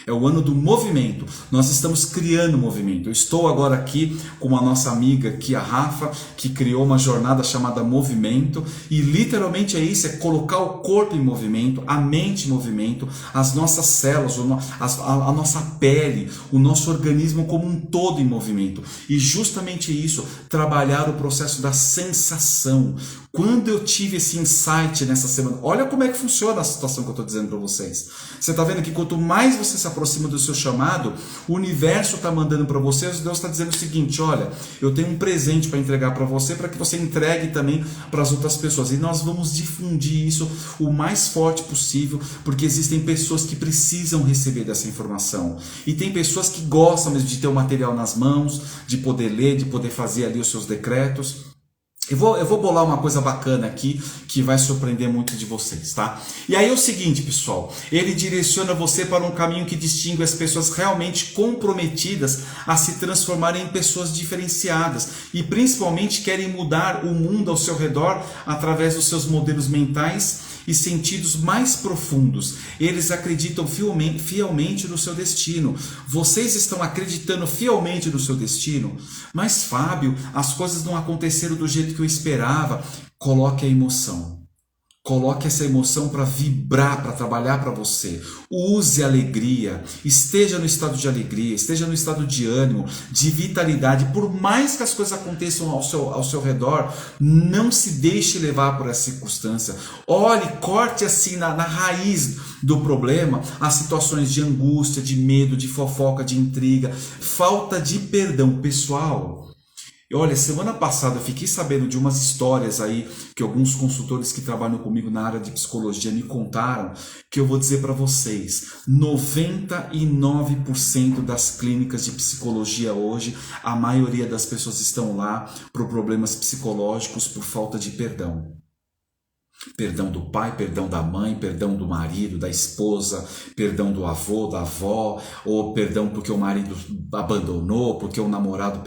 É o ano do movimento. Nós estamos criando movimento. Eu estou agora aqui com a nossa amiga aqui, a Rafa, que criou uma jornada chamada Movimento. E literalmente é isso, é colocar o corpo em movimento, a mente em movimento, as nossas células, a nossa pele, o nosso organismo como um todo em movimento. E justamente isso, trabalhar o processo da sensação. Quando eu tive esse insight nessa semana, olha como é que funciona a situação que eu estou dizendo para vocês. Você está vendo que quanto mais você se aproxima do seu chamado, o universo está mandando para você, Deus está dizendo o seguinte: olha, eu tenho um presente para entregar para você, para que você entregue também para as outras pessoas. E nós vamos difundir isso o mais forte possível, porque existem pessoas que precisam receber dessa informação. E tem pessoas que gostam mesmo de ter o material nas mãos, de poder ler, de poder fazer ali os seus decretos. Eu vou bolar uma coisa bacana aqui que vai surpreender muito de vocês, tá? E aí é o seguinte, pessoal, ele direciona você para um caminho que distingue as pessoas realmente comprometidas a se transformarem em pessoas diferenciadas e principalmente querem mudar o mundo ao seu redor através dos seus modelos mentais e sentidos mais profundos. Eles acreditam fielmente no seu destino. Vocês estão acreditando fielmente no seu destino? Mas, Fábio, as coisas não aconteceram do jeito que eu esperava. Coloque a emoção. Coloque essa emoção para vibrar, para trabalhar para você. Use a alegria. Esteja no estado de alegria, esteja no estado de ânimo, de vitalidade. Por mais que as coisas aconteçam ao seu redor, não se deixe levar por essa circunstância. Olhe, corte assim na raiz do problema as situações de angústia, de medo, de fofoca, de intriga, falta de perdão pessoal. Olha, semana passada eu fiquei sabendo de umas histórias aí que alguns consultores que trabalham comigo na área de psicologia me contaram, que eu vou dizer para vocês, 99% das clínicas de psicologia hoje, a maioria das pessoas estão lá por problemas psicológicos, por falta de perdão. Perdão do pai, perdão da mãe, perdão do marido, da esposa, perdão do avô, da avó, ou perdão porque o marido abandonou, porque o namorado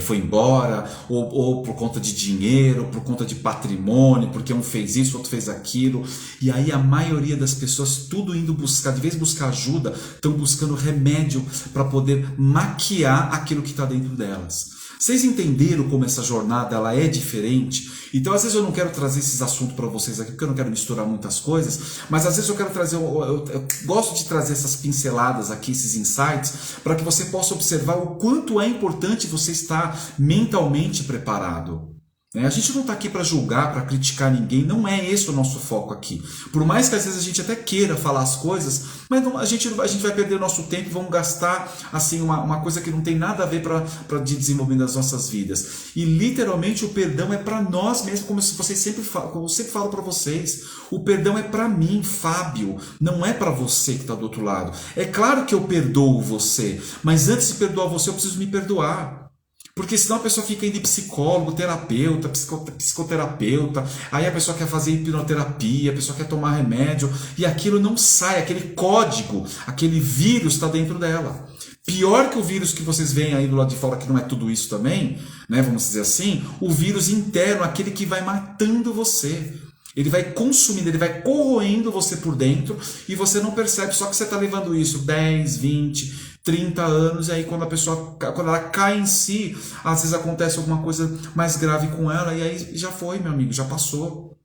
foi embora, ou por conta de dinheiro, por conta de patrimônio, porque um fez isso, outro fez aquilo. E aí a maioria das pessoas, tudo indo buscar, de vez em buscar ajuda, estão buscando remédio para poder maquiar aquilo que está dentro delas. Vocês entenderam como essa jornada ela é diferente? Então, às vezes eu não quero trazer esses assuntos para vocês aqui, porque eu não quero misturar muitas coisas, mas às vezes eu quero trazer, eu gosto de trazer essas pinceladas aqui, esses insights, para que você possa observar o quanto é importante você estar mentalmente preparado. A gente não está aqui para julgar, para criticar ninguém, não é esse o nosso foco aqui. Por mais que às vezes a gente até queira falar as coisas, mas não, a gente vai perder o nosso tempo e vamos gastar assim, uma coisa que não tem nada a ver para desenvolver das nossas vidas. E literalmente o perdão é para nós mesmos, como vocês sempre falam, como eu sempre falo para vocês, o perdão é para mim, Fábio, não é para você que está do outro lado. É claro que eu perdoo você, mas antes de perdoar você eu preciso me perdoar. Porque senão a pessoa fica indo de psicólogo, terapeuta, psicoterapeuta, aí a pessoa quer fazer hipnoterapia, a pessoa quer tomar remédio, e aquilo não sai, aquele código, aquele vírus está dentro dela. Pior que o vírus que vocês veem aí do lado de fora, que não é tudo isso também, né, vamos dizer assim, o vírus interno, aquele que vai matando você. Ele vai consumindo, ele vai corroendo você por dentro e você não percebe, só que você está levando isso 10, 20, 30 anos, e aí quando ela cai em si, às vezes acontece alguma coisa mais grave com ela, e aí já foi, meu amigo, já passou.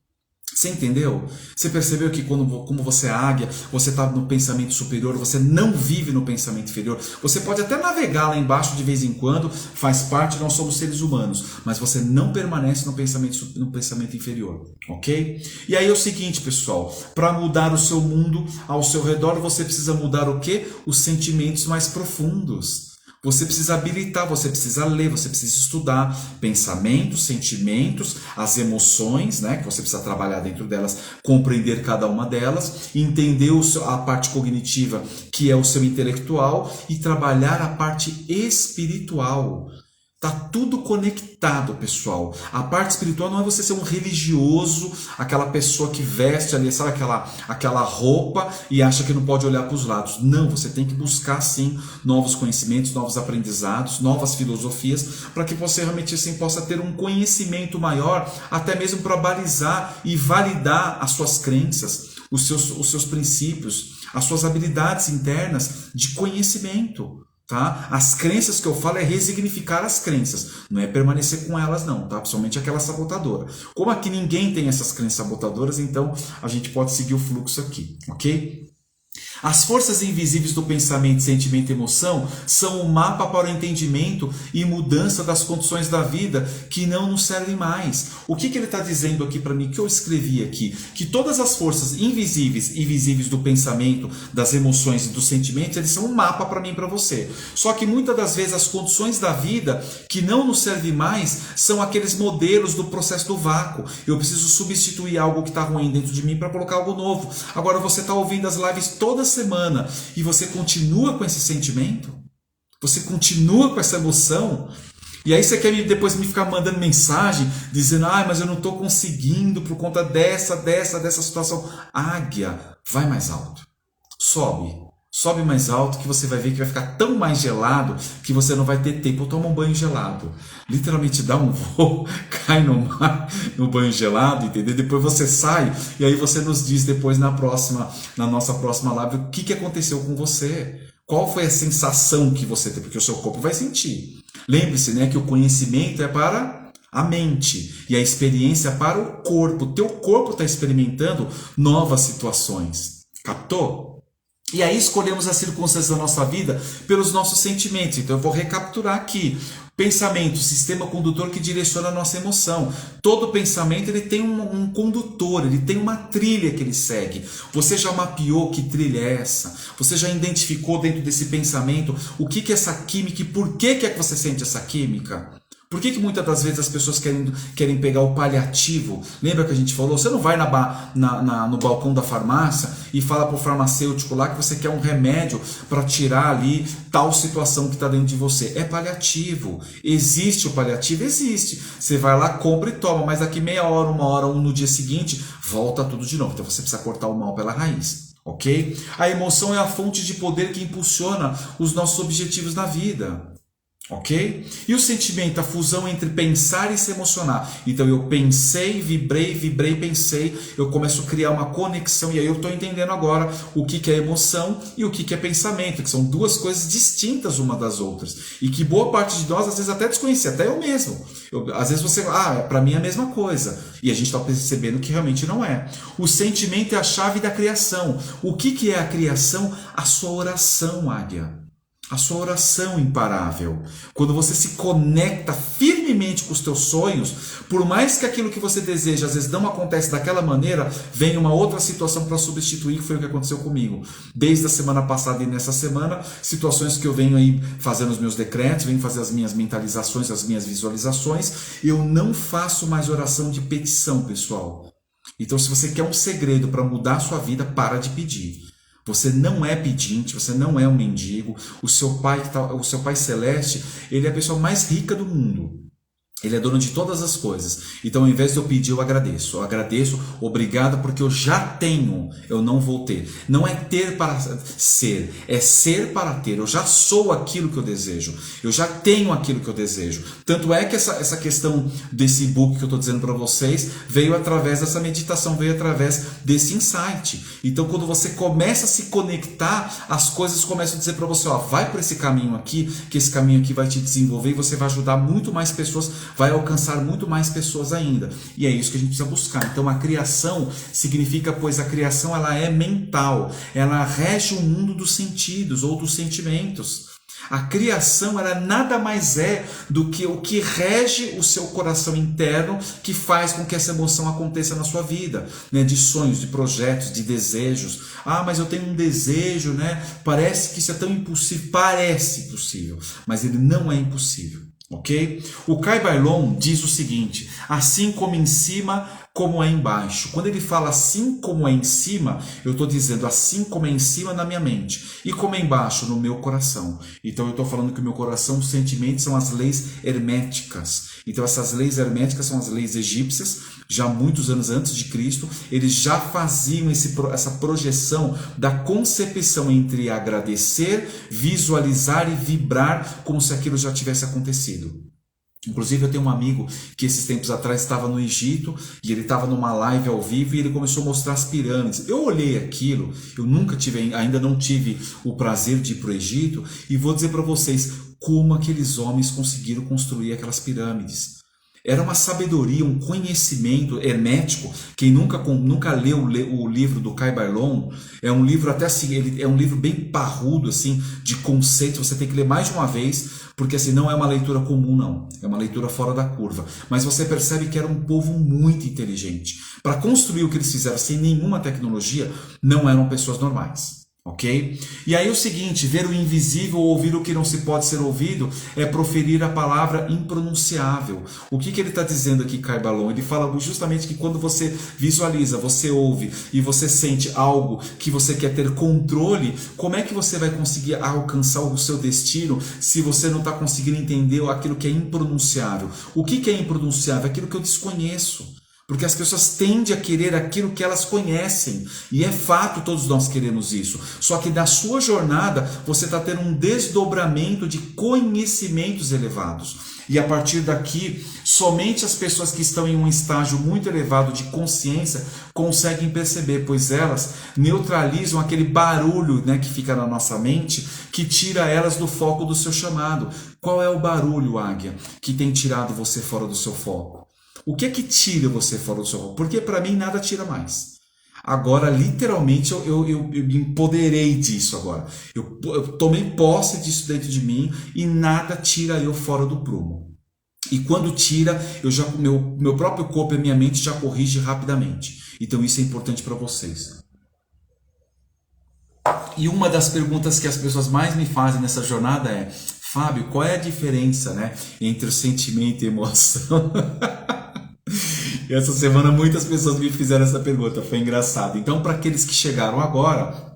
Você entendeu? Você percebeu que como você é águia, você está no pensamento superior, você não vive no pensamento inferior. Você pode até navegar lá embaixo de vez em quando, faz parte, nós somos seres humanos, mas você não permanece no pensamento inferior, ok? E aí é o seguinte, pessoal, para mudar o seu mundo ao seu redor, você precisa mudar o quê? Os sentimentos mais profundos. Você precisa habilitar, você precisa ler, você precisa estudar pensamentos, sentimentos, as emoções, né, que você precisa trabalhar dentro delas, compreender cada uma delas, entender a parte cognitiva, que é o seu intelectual, e trabalhar a parte espiritual. Tá tudo conectado, pessoal. A parte espiritual não é você ser um religioso, aquela pessoa que veste ali, sabe, aquela roupa e acha que não pode olhar para os lados. Não, você tem que buscar sim novos conhecimentos, novos aprendizados, novas filosofias, para que você realmente assim, possa ter um conhecimento maior, até mesmo para balizar e validar as suas crenças, os seus princípios, as suas habilidades internas de conhecimento. Tá? As crenças que eu falo é resignificar as crenças, não é permanecer com elas não, tá? Principalmente aquela sabotadora. Como aqui ninguém tem essas crenças sabotadoras, então a gente pode seguir o fluxo aqui, ok? As forças invisíveis do pensamento, sentimento e emoção são o mapa para o entendimento e mudança das condições da vida que não nos servem mais. O que ele está dizendo aqui para mim, que eu escrevi aqui? Que todas as forças invisíveis e visíveis do pensamento, das emoções e dos sentimentos, eles são um mapa para mim e para você. Só que muitas das vezes as condições da vida que não nos servem mais são aqueles modelos do processo do vácuo. Eu preciso substituir algo que está ruim dentro de mim para colocar algo novo. Agora você está ouvindo as lives toda semana e você continua com esse sentimento, você continua com essa emoção, e aí você quer depois me ficar mandando mensagem dizendo, mas eu não estou conseguindo por conta dessa situação. Águia, vai mais alto, sobe mais alto, que você vai ver que vai ficar tão mais gelado que você não vai ter tempo. Toma um banho gelado, literalmente dá um voo, cai no mar, no banho gelado, entendeu? Depois você sai e aí você nos diz depois na nossa próxima live o que aconteceu com você, qual foi a sensação que você teve, porque o seu corpo vai sentir. Lembre-se, né, que o conhecimento é para a mente e a experiência é para o corpo. O teu corpo está experimentando novas situações, captou? E aí escolhemos as circunstâncias da nossa vida pelos nossos sentimentos. Então eu vou recapiturar aqui. Pensamento, sistema condutor que direciona a nossa emoção. Todo pensamento ele tem um condutor, ele tem uma trilha que ele segue. Você já mapeou que trilha é essa? Você já identificou dentro desse pensamento o que é essa química e por que é que você sente essa química? Por que muitas das vezes as pessoas querem pegar o paliativo? Lembra que a gente falou? Você não vai no balcão da farmácia e fala para o farmacêutico lá que você quer um remédio para tirar ali tal situação que está dentro de você. É paliativo. Existe o paliativo? Existe. Você vai lá, compra e toma, mas daqui meia hora, uma hora, no dia seguinte, volta tudo de novo. Então você precisa cortar o mal pela raiz. Ok? A emoção é a fonte de poder que impulsiona os nossos objetivos na vida. Ok? E o sentimento, a fusão entre pensar e se emocionar. Então eu pensei, vibrei, pensei, eu começo a criar uma conexão e aí eu estou entendendo agora o que é emoção e o que é pensamento, que são duas coisas distintas uma das outras e que boa parte de nós às vezes até desconhecia, até eu mesmo. Às vezes você, para mim é a mesma coisa e a gente está percebendo que realmente não é. O sentimento é a chave da criação. O que é a criação? A sua oração, águia. A sua oração imparável. Quando você se conecta firmemente firmemente com os teus sonhos, por mais que aquilo que você deseja às vezes não acontece daquela maneira, vem uma outra situação para substituir, que foi o que aconteceu comigo. Desde a semana passada e nessa semana, situações que eu venho aí fazendo os meus decretos, venho fazer as minhas mentalizações, as minhas visualizações, eu não faço mais oração de petição, pessoal. Então, se você quer um segredo para mudar a sua vida, para de pedir. Você não é pedinte, você não é um mendigo. O seu pai celeste, ele é a pessoa mais rica do mundo. Ele é dono de todas as coisas. Então, ao invés de eu pedir, eu agradeço. Eu agradeço, obrigado, porque eu já tenho, eu não vou ter. Não é ter para ser, é ser para ter. Eu já sou aquilo que eu desejo. Eu já tenho aquilo que eu desejo. Tanto é que essa questão desse book que eu estou dizendo para vocês veio através dessa meditação, veio através desse insight. Então, quando você começa a se conectar, as coisas começam a dizer para você, ó, vai por esse caminho aqui, que esse caminho aqui vai te desenvolver e você vai ajudar muito mais pessoas, vai alcançar muito mais pessoas ainda. E é isso que a gente precisa buscar. Então a criação significa, pois a criação ela é mental, ela rege o mundo dos sentidos ou dos sentimentos. A criação ela nada mais é do que o que rege o seu coração interno, que faz com que essa emoção aconteça na sua vida, né? De sonhos, de projetos, de desejos. Ah, mas eu tenho um desejo, né? Parece que isso é tão impossível. Parece possível, mas ele não é impossível. Ok? O Kai Bailon diz o seguinte: assim como em cima, como é embaixo. Quando ele fala assim como é em cima, eu estou dizendo assim como é em cima na minha mente e como é embaixo no meu coração. Então eu estou falando que o meu coração, os sentimentos são as leis herméticas. Então essas leis herméticas são as leis egípcias. Já muitos anos antes de Cristo, eles já faziam essa projeção da concepção entre agradecer, visualizar e vibrar como se aquilo já tivesse acontecido. Inclusive eu tenho um amigo que esses tempos atrás estava no Egito e ele estava numa live ao vivo e ele começou a mostrar as pirâmides. Eu olhei aquilo, eu ainda não tive o prazer de ir para o Egito e vou dizer para vocês como aqueles homens conseguiram construir aquelas pirâmides. Era uma sabedoria, um conhecimento hermético. Quem nunca leu o livro do Kai Bailon, é um livro até assim, ele é um livro bem parrudo assim, de conceitos. Você tem que ler mais de uma vez, porque assim não é uma leitura comum não, é uma leitura fora da curva. Mas você percebe que era um povo muito inteligente. Para construir o que eles fizeram sem nenhuma tecnologia, não eram pessoas normais. Ok? E aí o seguinte, ver o invisível ou ouvir o que não se pode ser ouvido é proferir a palavra impronunciável. O que ele está dizendo aqui, Kai Bailon? Ele fala justamente que quando você visualiza, você ouve e você sente algo que você quer ter controle, como é que você vai conseguir alcançar o seu destino se você não está conseguindo entender aquilo que é impronunciável? O que é impronunciável? Aquilo que eu desconheço. Porque as pessoas tendem a querer aquilo que elas conhecem. E é fato, todos nós queremos isso. Só que na sua jornada, você está tendo um desdobramento de conhecimentos elevados. E a partir daqui, somente as pessoas que estão em um estágio muito elevado de consciência conseguem perceber, pois elas neutralizam aquele barulho, né, que fica na nossa mente, que tira elas do foco do seu chamado. Qual é o barulho, Águia, que tem tirado você fora do seu foco? O que é que tira você fora do seu foco? Porque para mim nada tira mais. Agora, literalmente, eu me empoderei disso agora. Eu tomei posse disso dentro de mim e nada tira eu fora do prumo. E quando tira, meu próprio corpo e minha mente já corrige rapidamente. Então isso é importante para vocês. E uma das perguntas que as pessoas mais me fazem nessa jornada é: Fábio, qual é a diferença, né, entre o sentimento e a emoção? E essa semana muitas pessoas me fizeram essa pergunta, foi engraçado. Então, para aqueles que chegaram agora,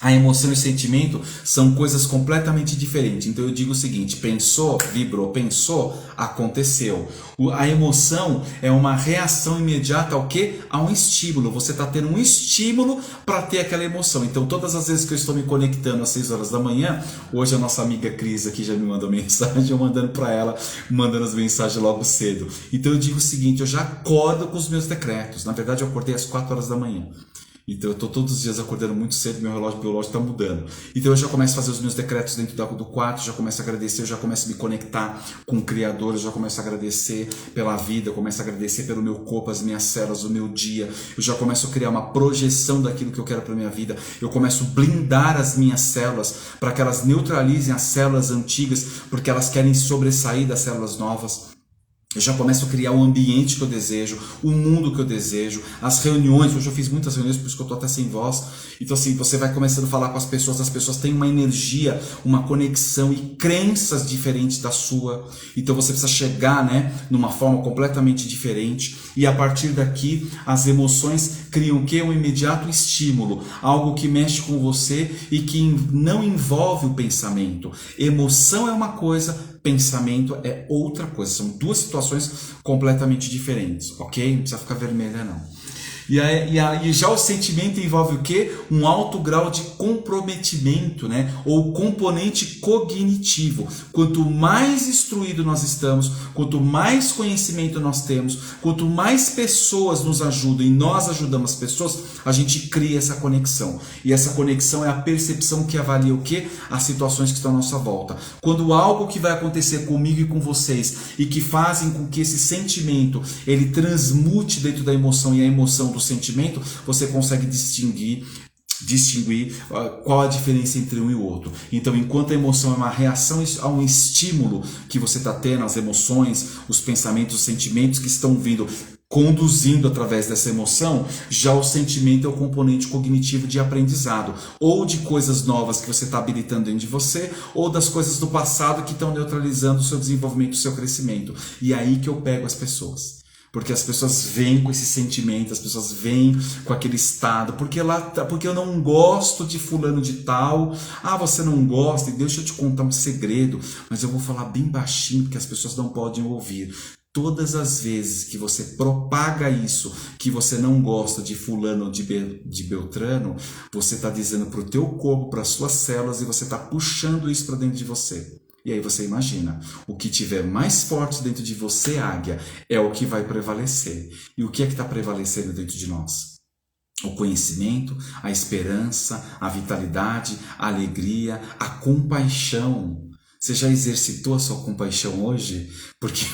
a emoção e o sentimento são coisas completamente diferentes. Então eu digo o seguinte: pensou, vibrou, pensou, aconteceu. A emoção é uma reação imediata ao quê? A um estímulo. Você está tendo um estímulo para ter aquela emoção. Então todas as vezes que eu estou me conectando às 6 horas da manhã, hoje a nossa amiga Cris aqui já me mandou mensagem, eu mandando para ela, mandando as mensagens logo cedo. Então eu digo o seguinte: eu já acordo com os meus decretos. Na verdade eu acordei às 4 horas da manhã. Então eu estou todos os dias acordando muito cedo, meu relógio biológico está mudando. Então eu já começo a fazer os meus decretos dentro do quarto, já começo a agradecer, eu já começo a me conectar com o Criador, eu já começo a agradecer pela vida, eu começo a agradecer pelo meu corpo, as minhas células, o meu dia. Eu já começo a criar uma projeção daquilo que eu quero para minha vida. Eu começo a blindar as minhas células para que elas neutralizem as células antigas, porque elas querem sobressair das células novas. Eu já começo a criar o ambiente que eu desejo, o mundo que eu desejo, as reuniões. Hoje eu fiz muitas reuniões, por isso que eu tô até sem voz. Então assim, você vai começando a falar com as pessoas têm uma energia, uma conexão e crenças diferentes da sua. Então você precisa chegar, né, numa forma completamente diferente. E a partir daqui, as emoções criam o quê? Um imediato estímulo, algo que mexe com você e que não envolve o pensamento. Emoção é uma coisa, pensamento é outra coisa. São duas situações completamente diferentes, ok? Não precisa ficar vermelha, não. E já o sentimento envolve o quê? Um alto grau de comprometimento, né? Ou componente cognitivo. Quanto mais instruído nós estamos, quanto mais conhecimento nós temos, quanto mais pessoas nos ajudam e nós ajudamos as pessoas, a gente cria essa conexão. E essa conexão é a percepção que avalia o quê? As situações que estão à nossa volta. Quando algo que vai acontecer comigo e com vocês e que fazem com que esse sentimento ele transmute dentro da emoção e a emoção do sentimento, você consegue distinguir qual a diferença entre um e o outro. Então, enquanto a emoção é uma reação a um estímulo que você está tendo, as emoções, os pensamentos, os sentimentos que estão vindo, conduzindo através dessa emoção, já o sentimento é o componente cognitivo de aprendizado, ou de coisas novas que você está habilitando dentro de você, ou das coisas do passado que estão neutralizando o seu desenvolvimento, o seu crescimento. E é aí que eu pego as pessoas. Porque as pessoas vêm com esse sentimento, as pessoas vêm com aquele estado, porque eu não gosto de fulano de tal. Ah, você não gosta? E deixa eu te contar um segredo, mas eu vou falar bem baixinho, porque as pessoas não podem ouvir. Todas as vezes que você propaga isso, que você não gosta de fulano ou de Beltrano, você está dizendo para o teu corpo, para as suas células, e você está puxando isso para dentro de você. E aí você imagina, o que tiver mais forte dentro de você, águia, é o que vai prevalecer. E o que é que está prevalecendo dentro de nós? O conhecimento, a esperança, a vitalidade, a alegria, a compaixão. Você já exercitou a sua compaixão hoje? Porque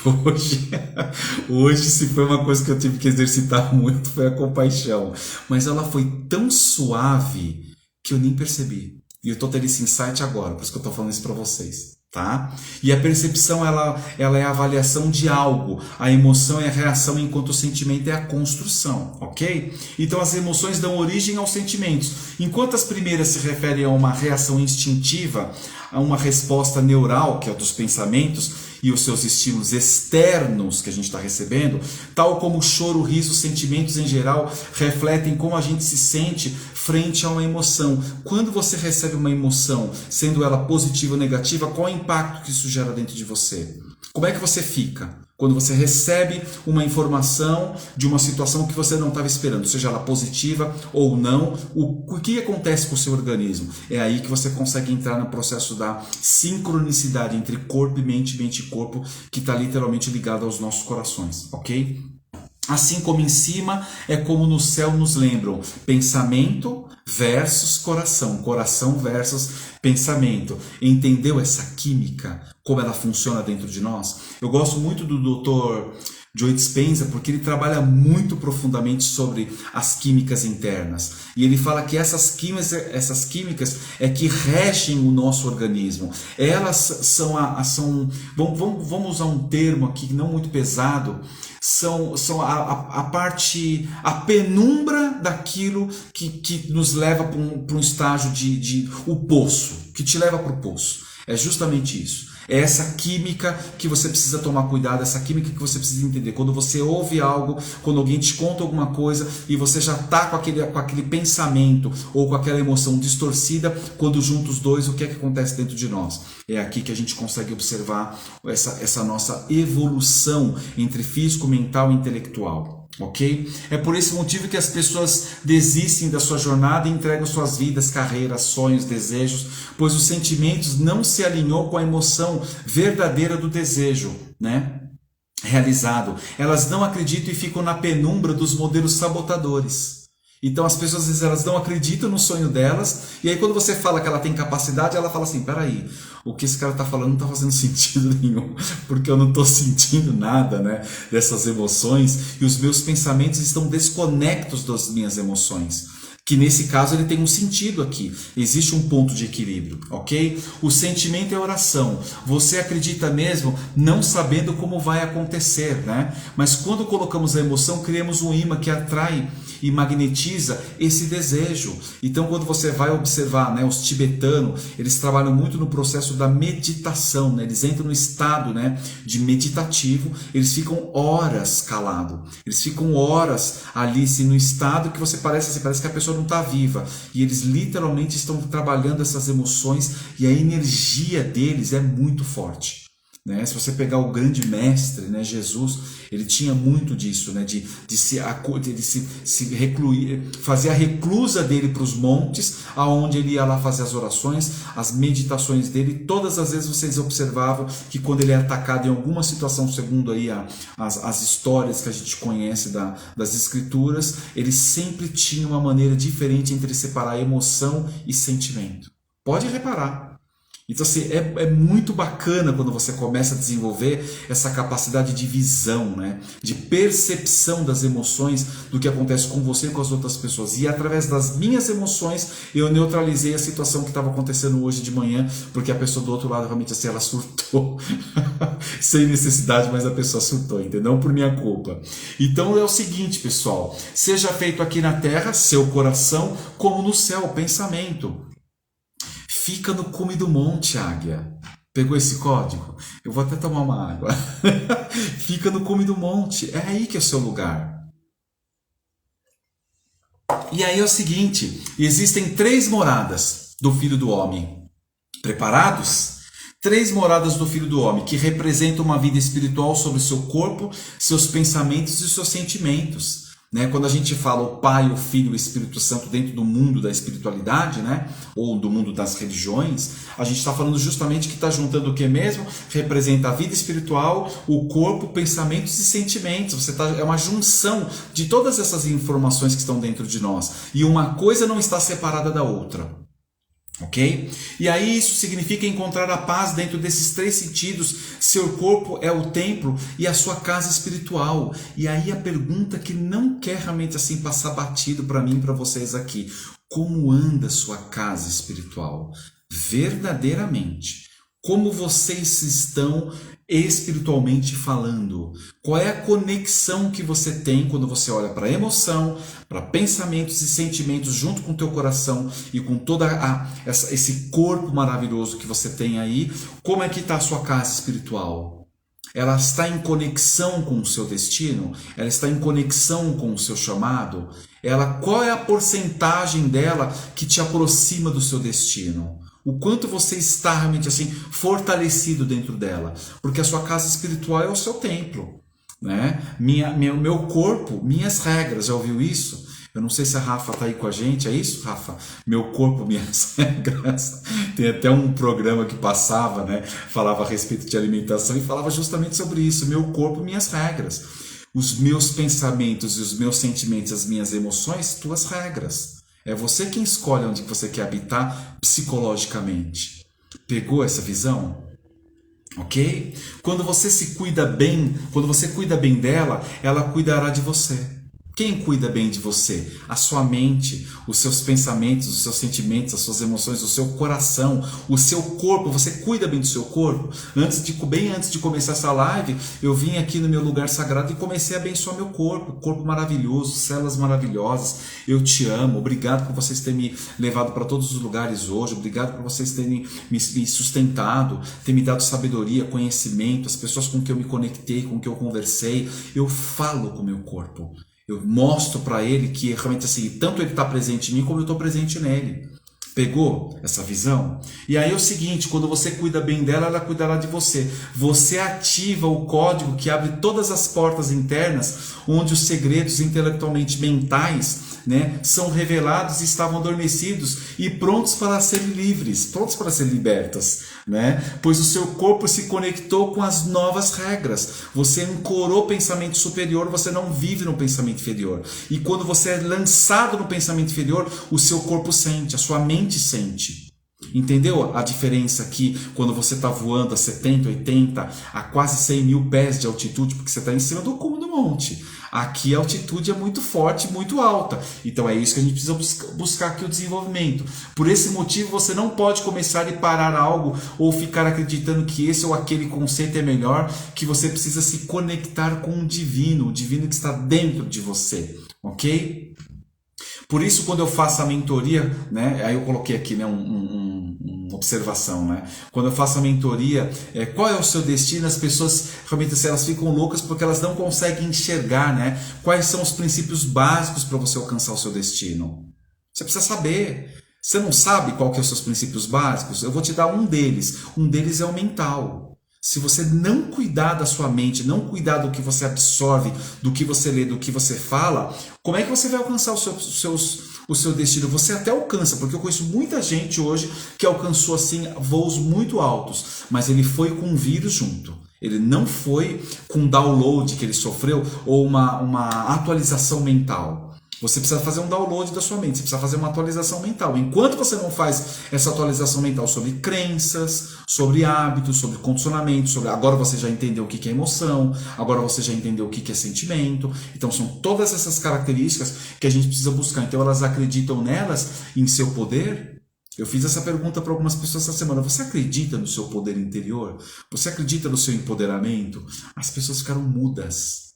hoje se foi uma coisa que eu tive que exercitar muito, foi a compaixão. Mas ela foi tão suave que eu nem percebi. E eu estou tendo esse insight agora, por isso que eu estou falando isso para vocês. Tá? E a percepção ela é a avaliação de algo, a emoção é a reação, enquanto o sentimento é a construção, ok? Então as emoções dão origem aos sentimentos, enquanto as primeiras se referem a uma reação instintiva, a uma resposta neural, que é a dos pensamentos e os seus estímulos externos que a gente está recebendo, tal como o choro, o riso, os sentimentos em geral refletem como a gente se sente frente a uma emoção. Quando você recebe uma emoção, sendo ela positiva ou negativa, qual é o impacto que isso gera dentro de você? Como é que você fica quando você recebe uma informação de uma situação que você não estava esperando, seja ela positiva ou não? O que acontece com o seu organismo? É aí que você consegue entrar no processo da sincronicidade entre corpo e mente e corpo, que está literalmente ligado aos nossos corações, ok? Assim como em cima, é como no céu nos lembram: pensamento versus coração, coração versus pensamento. Entendeu essa química? Como ela funciona dentro de nós? Eu gosto muito do Dr. Joe Dispenza, porque ele trabalha muito profundamente sobre as químicas internas. E ele fala que essas químicas é que regem o nosso organismo. Elas são vamos usar um termo aqui não muito pesado, são a parte, a penumbra daquilo que nos leva para um estágio o poço, que te leva para o poço. É justamente isso. É essa química que você precisa tomar cuidado, essa química que você precisa entender. Quando você ouve algo, quando alguém te conta alguma coisa e você já está com aquele pensamento ou com aquela emoção distorcida, quando junta os dois, o que é que acontece dentro de nós? É aqui que a gente consegue observar essa nossa evolução entre físico, mental e intelectual. Ok? É por esse motivo que as pessoas desistem da sua jornada e entregam suas vidas, carreiras, sonhos, desejos, pois os sentimentos não se alinhou com a emoção verdadeira do desejo, né? Realizado. Elas não acreditam e ficam na penumbra dos modelos sabotadores. Então as pessoas às vezes elas não acreditam no sonho delas, e aí quando você fala que ela tem capacidade, ela fala assim: peraí, o que esse cara está falando não está fazendo sentido nenhum, porque eu não estou sentindo nada, né, dessas emoções, e os meus pensamentos estão desconectos das minhas emoções. Que nesse caso ele tem um sentido aqui. Existe um ponto de equilíbrio, ok? O sentimento é oração. Você acredita mesmo não sabendo como vai acontecer, né? Mas quando colocamos a emoção, criamos um imã que atrai e magnetiza esse desejo. Então quando você vai observar, né, os tibetanos, eles trabalham muito no processo da meditação, né? Eles entram no estado, né, de meditativo, eles ficam horas calados, eles ficam horas ali assim, no estado que você parece que a pessoa não está viva, e eles literalmente estão trabalhando essas emoções, e a energia deles é muito forte. Né? Se você pegar o grande mestre, né, Jesus, ele tinha muito disso, né, de se recluir, fazer a reclusa dele para os montes, aonde ele ia lá fazer as orações, as meditações dele. Todas as vezes vocês observavam que quando ele é atacado em alguma situação, segundo aí as histórias que a gente conhece das escrituras, ele sempre tinha uma maneira diferente entre separar emoção e sentimento. Pode reparar. Então assim, é muito bacana quando você começa a desenvolver essa capacidade de visão, né? De percepção das emoções, do que acontece com você e com as outras pessoas. E através das minhas emoções, eu neutralizei a situação que estava acontecendo hoje de manhã, porque a pessoa do outro lado realmente assim, ela surtou. Sem necessidade, mas a pessoa surtou, entendeu? Não por minha culpa. Então é o seguinte, pessoal, seja feito aqui na terra, seu coração, como no céu, o pensamento. Fica no cume do monte, águia. Pegou esse código? Eu vou até tomar uma água. Fica no cume do monte. É aí que é o seu lugar. E aí é o seguinte. Existem 3 moradas do Filho do Homem. Preparados? 3 moradas do Filho do Homem, que representam uma vida espiritual sobre o seu corpo, seus pensamentos e seus sentimentos. Né? Quando a gente fala o Pai, o Filho e o Espírito Santo dentro do mundo da espiritualidade, né? Ou do mundo das religiões, a gente está falando justamente que está juntando o que mesmo? Representa a vida espiritual, o corpo, pensamentos e sentimentos. É uma junção de todas essas informações que estão dentro de nós. E uma coisa não está separada da outra. Ok? E aí isso significa encontrar a paz dentro desses 3 sentidos. Seu corpo é o templo e a sua casa espiritual. E aí a pergunta que não quer realmente assim passar batido para mim e para vocês aqui: como anda sua casa espiritual? Verdadeiramente. Como vocês estão espiritualmente falando? Qual é a conexão que você tem quando você olha para a emoção, para pensamentos e sentimentos junto com o teu coração e com todo esse corpo maravilhoso que você tem aí? Como é que está a sua casa espiritual? Ela está em conexão com o seu destino? Ela está em conexão com o seu chamado? Qual é a porcentagem dela que te aproxima do seu destino? O quanto você está realmente assim fortalecido dentro dela? Porque a sua casa espiritual é o seu templo, né? Meu corpo, minhas regras. Já ouviu isso? Eu não sei se a Rafa está aí com a gente. É isso, Rafa? Meu corpo, minhas regras. Tem até um programa que passava, né? Falava a respeito de alimentação e falava justamente sobre isso. Meu corpo, minhas regras. Os meus pensamentos e os meus sentimentos, as minhas emoções, tuas regras. É você quem escolhe onde você quer habitar psicologicamente. Pegou essa visão? Ok? Quando você se cuida bem, quando você cuida bem dela, ela cuidará de você. Quem cuida bem de você? A sua mente, os seus pensamentos, os seus sentimentos, as suas emoções, o seu coração, o seu corpo. Você cuida bem do seu corpo? Bem antes de começar essa live, eu vim aqui no meu lugar sagrado e comecei a abençoar meu corpo. Corpo maravilhoso, células maravilhosas. Eu te amo. Obrigado por vocês terem me levado para todos os lugares hoje. Obrigado por vocês terem me sustentado, terem me dado sabedoria, conhecimento, as pessoas com que eu me conectei, com que eu conversei. Eu falo com o meu corpo. Eu mostro para ele que realmente assim, tanto ele está presente em mim como eu estou presente nele. Pegou essa visão? E aí é o seguinte, quando você cuida bem dela, ela cuidará de você. Você ativa o código que abre todas as portas internas, onde os segredos intelectualmente mentais, né, são revelados e estavam adormecidos e prontos para serem livres, prontos para serem libertas, né? Pois o seu corpo se conectou com as novas regras. Você ancorou o pensamento superior, você não vive no pensamento inferior. E quando você é lançado no pensamento inferior, o seu corpo sente, a sua mente sente. Entendeu a diferença aqui quando você está voando a 70, 80, a quase 100 mil pés de altitude, porque você está em cima do cume do monte. Aqui a altitude é muito forte, muito alta. Então é isso que a gente precisa buscar aqui o desenvolvimento. Por esse motivo você não pode começar e parar algo ou ficar acreditando que esse ou aquele conceito é melhor, que você precisa se conectar com o divino que está dentro de você, ok? Por isso, quando eu faço a mentoria, né, aí eu coloquei aqui, né, uma observação, né? Quando eu faço a mentoria, qual é o seu destino? As pessoas realmente assim, elas ficam loucas porque elas não conseguem enxergar, né, quais são os princípios básicos para você alcançar o seu destino. Você precisa saber. Você não sabe qual que são os seus princípios básicos? Eu vou te dar um deles. Um deles é o mental. Se você não cuidar da sua mente, não cuidar do que você absorve, do que você lê, do que você fala, como é que você vai alcançar o seu destino? Você até alcança, porque eu conheço muita gente hoje que alcançou assim voos muito altos, mas ele foi com um vírus junto. Ele não foi com um download que ele sofreu ou uma atualização mental. Você precisa fazer um download da sua mente, você precisa fazer uma atualização mental. Enquanto você não faz essa atualização mental sobre crenças, sobre hábitos, sobre condicionamento, agora você já entendeu o que é emoção, agora você já entendeu o que é sentimento. Então são todas essas características que a gente precisa buscar. Então elas acreditam nelas, em seu poder. Eu fiz essa pergunta para algumas pessoas essa semana. Você acredita no seu poder interior? Você acredita no seu empoderamento? As pessoas ficaram mudas.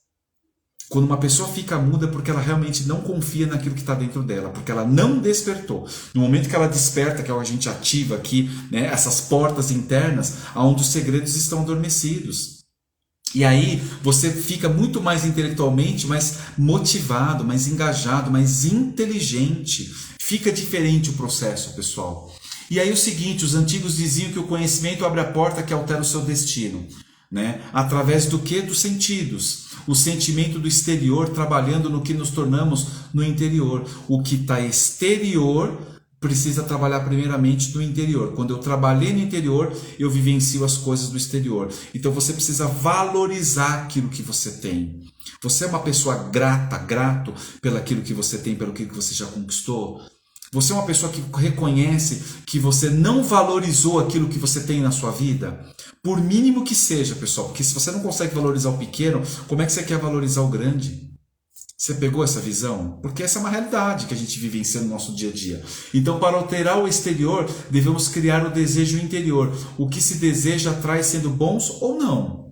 Quando uma pessoa fica muda é porque ela realmente não confia naquilo que está dentro dela, porque ela não despertou. No momento que ela desperta, que é o que a gente ativa aqui, né, essas portas internas, onde os segredos estão adormecidos. E aí você fica muito mais intelectualmente, mais motivado, mais engajado, mais inteligente. Fica diferente o processo, pessoal. E aí o seguinte, os antigos diziam que o conhecimento abre a porta que altera o seu destino. Né? Através do que? Dos sentidos. O sentimento do exterior trabalhando no que nos tornamos no interior. O que está exterior precisa trabalhar primeiramente no interior. Quando eu trabalhei no interior, eu vivencio as coisas do exterior. Então você precisa valorizar aquilo que você tem. Você é uma pessoa grato pelaquilo que você tem, pelo que você já conquistou? Você é uma pessoa que reconhece que você não valorizou aquilo que você tem na sua vida? Por mínimo que seja, pessoal, porque se você não consegue valorizar o pequeno, como é que você quer valorizar o grande? Você pegou essa visão? Porque essa é uma realidade que a gente vivencia no nosso dia a dia. Então, para alterar o exterior, devemos criar o desejo interior. O que se deseja atrai sendo bons ou não.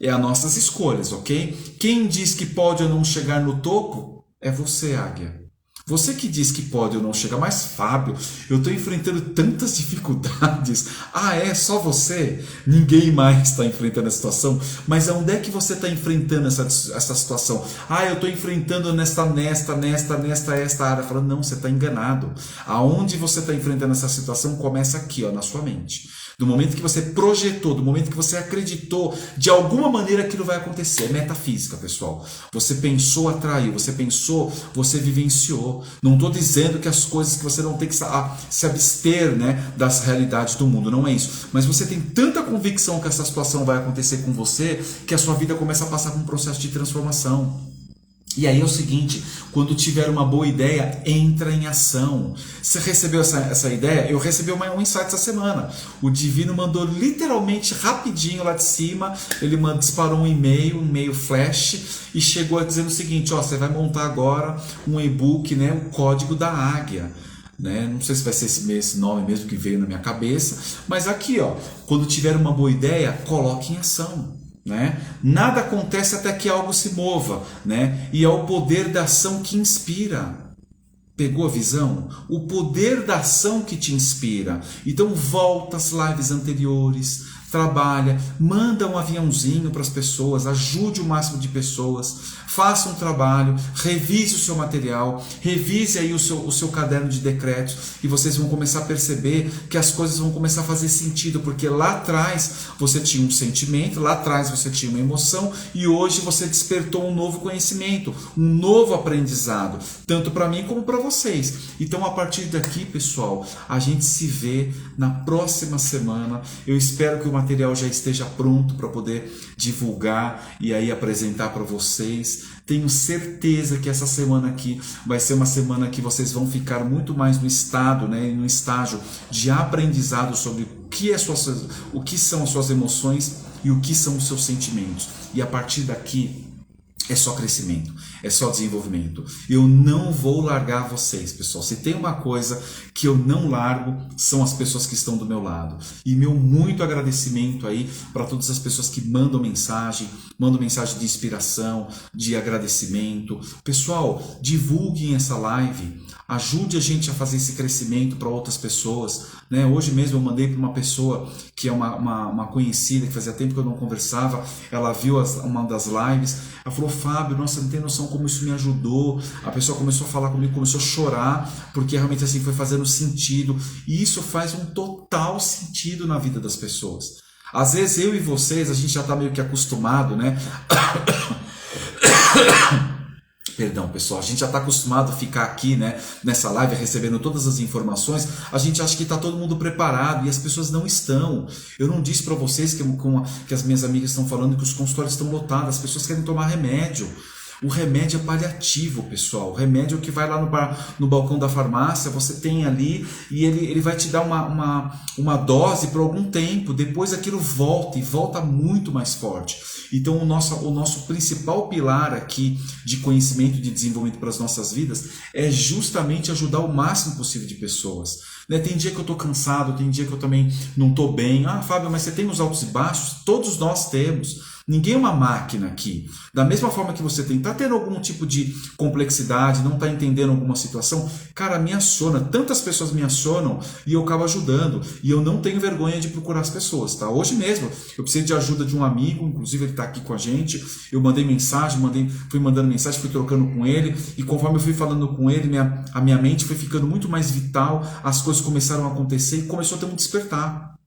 É as nossas escolhas, ok? Quem diz que pode ou não chegar no topo é você, águia. Você que diz que pode ou não chegar, mas Fábio, eu estou enfrentando tantas dificuldades. Ah, é? Só você? Ninguém mais está enfrentando a situação? Mas onde é que você está enfrentando essa situação? Ah, eu estou enfrentando nesta área. Falando, não, você está enganado. Aonde você está enfrentando essa situação começa aqui, ó, na sua mente. Do momento que você projetou, do momento que você acreditou, de alguma maneira aquilo vai acontecer. É metafísica, pessoal. Você pensou, atraiu. Você pensou, você vivenciou. Não estou dizendo que as coisas que você não tem que se abster, né, das realidades do mundo. Não é isso. Mas você tem tanta convicção que essa situação vai acontecer com você que a sua vida começa a passar por um processo de transformação. E aí é o seguinte, quando tiver uma boa ideia, entra em ação. Você recebeu essa ideia? Eu recebi um insight essa semana. O Divino mandou literalmente rapidinho lá de cima, ele disparou um e-mail flash e chegou dizendo o seguinte, ó, você vai montar agora um e-book, né, o Código da Águia. Né? Não sei se vai ser esse nome mesmo que veio na minha cabeça, mas aqui, ó, quando tiver uma boa ideia, coloque em ação. Né? Nada acontece até que algo se mova, né? E é o poder da ação que inspira. Pegou a visão? O poder da ação que te inspira. Então volta às lives anteriores, trabalha, manda um aviãozinho para as pessoas, ajude o máximo de pessoas, faça um trabalho, revise o seu material, revise aí o seu caderno de decretos e vocês vão começar a perceber que as coisas vão começar a fazer sentido, porque lá atrás você tinha um sentimento, lá atrás você tinha uma emoção e hoje você despertou um novo conhecimento, um novo aprendizado, tanto para mim como para vocês. Então a partir daqui, pessoal, a gente se vê na próxima semana. Eu espero que o material já esteja pronto para poder divulgar e aí apresentar para vocês. Tenho certeza que essa semana aqui vai ser uma semana que vocês vão ficar muito mais no estado, né, no estágio de aprendizado sobre o que são as suas emoções e o que são os seus sentimentos. E a partir daqui é só crescimento, é só desenvolvimento. Eu não vou largar vocês, pessoal. Se tem uma coisa que eu não largo, são as pessoas que estão do meu lado. E meu muito agradecimento aí para todas as pessoas que mandam mensagem de inspiração, de agradecimento. Pessoal, divulguem essa live. Ajude a gente a fazer esse crescimento para outras pessoas, né? Hoje mesmo eu mandei para uma pessoa que é uma conhecida, que fazia tempo que eu não conversava, ela viu uma das lives, ela falou: Fábio, nossa, não tem noção como isso me ajudou. A pessoa começou a falar comigo, começou a chorar, porque realmente assim foi fazendo sentido, e isso faz um total sentido na vida das pessoas. Às vezes eu e vocês, a gente já está meio que acostumado, né? Perdão, pessoal, a gente já está acostumado a ficar aqui, né, nessa live recebendo todas as informações. A gente acha que está todo mundo preparado e as pessoas não estão. Eu não disse para vocês que as minhas amigas estão falando que os consultórios estão lotados, as pessoas querem tomar remédio. O remédio é paliativo, pessoal. O remédio que vai lá no balcão da farmácia, você tem ali e ele vai te dar uma dose por algum tempo. Depois aquilo volta e volta muito mais forte. Então o nosso principal pilar aqui de conhecimento e de desenvolvimento para as nossas vidas é justamente ajudar o máximo possível de pessoas. Tem dia que eu estou cansado, tem dia que eu também não estou bem. Ah, Fábio, mas você tem os altos e baixos? Todos nós temos. Ninguém é uma máquina aqui. Da mesma forma que você está tendo algum tipo de complexidade, não está entendendo alguma situação, cara, me aciona. Tantas pessoas me acionam e eu acabo ajudando. E eu não tenho vergonha de procurar as pessoas, tá? Hoje mesmo, eu precisei de ajuda de um amigo, inclusive ele está aqui com a gente. Eu mandei mensagem, fui mandando mensagem, fui trocando com ele. E conforme eu fui falando com ele, a minha mente foi ficando muito mais vital, as coisas começaram a acontecer e começou a ter um despertar.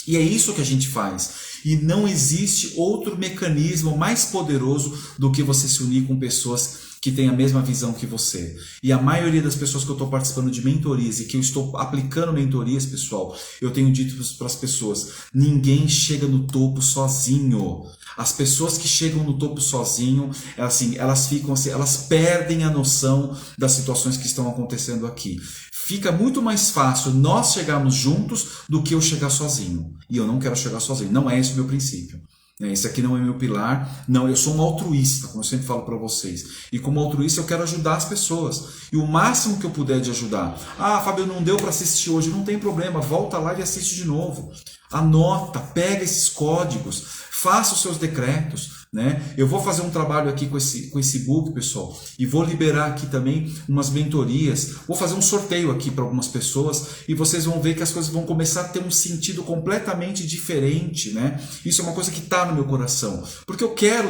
E é isso que a gente faz. E não existe outro mecanismo mais poderoso do que você se unir com pessoas que têm a mesma visão que você. E a maioria das pessoas que eu estou participando de mentorias e que eu estou aplicando mentorias, pessoal, eu tenho dito para as pessoas: ninguém chega no topo sozinho. As pessoas que chegam no topo sozinho, elas ficam assim, elas perdem a noção das situações que estão acontecendo aqui. Fica muito mais fácil nós chegarmos juntos do que eu chegar sozinho. E eu não quero chegar sozinho. Não é esse o meu princípio. Esse aqui não é meu pilar. Não, eu sou um altruísta, como eu sempre falo para vocês. E como altruísta eu quero ajudar as pessoas. E o máximo que eu puder de ajudar. Ah, Fábio, não deu para assistir hoje. Não tem problema. Volta lá e assiste de novo. Anota, pega esses códigos. Faça os seus decretos. Né? Eu vou fazer um trabalho aqui com esse book, pessoal, e vou liberar aqui também umas mentorias, vou fazer um sorteio aqui para algumas pessoas e vocês vão ver que as coisas vão começar a ter um sentido completamente diferente, né? Isso é uma coisa que está no meu coração, porque eu quero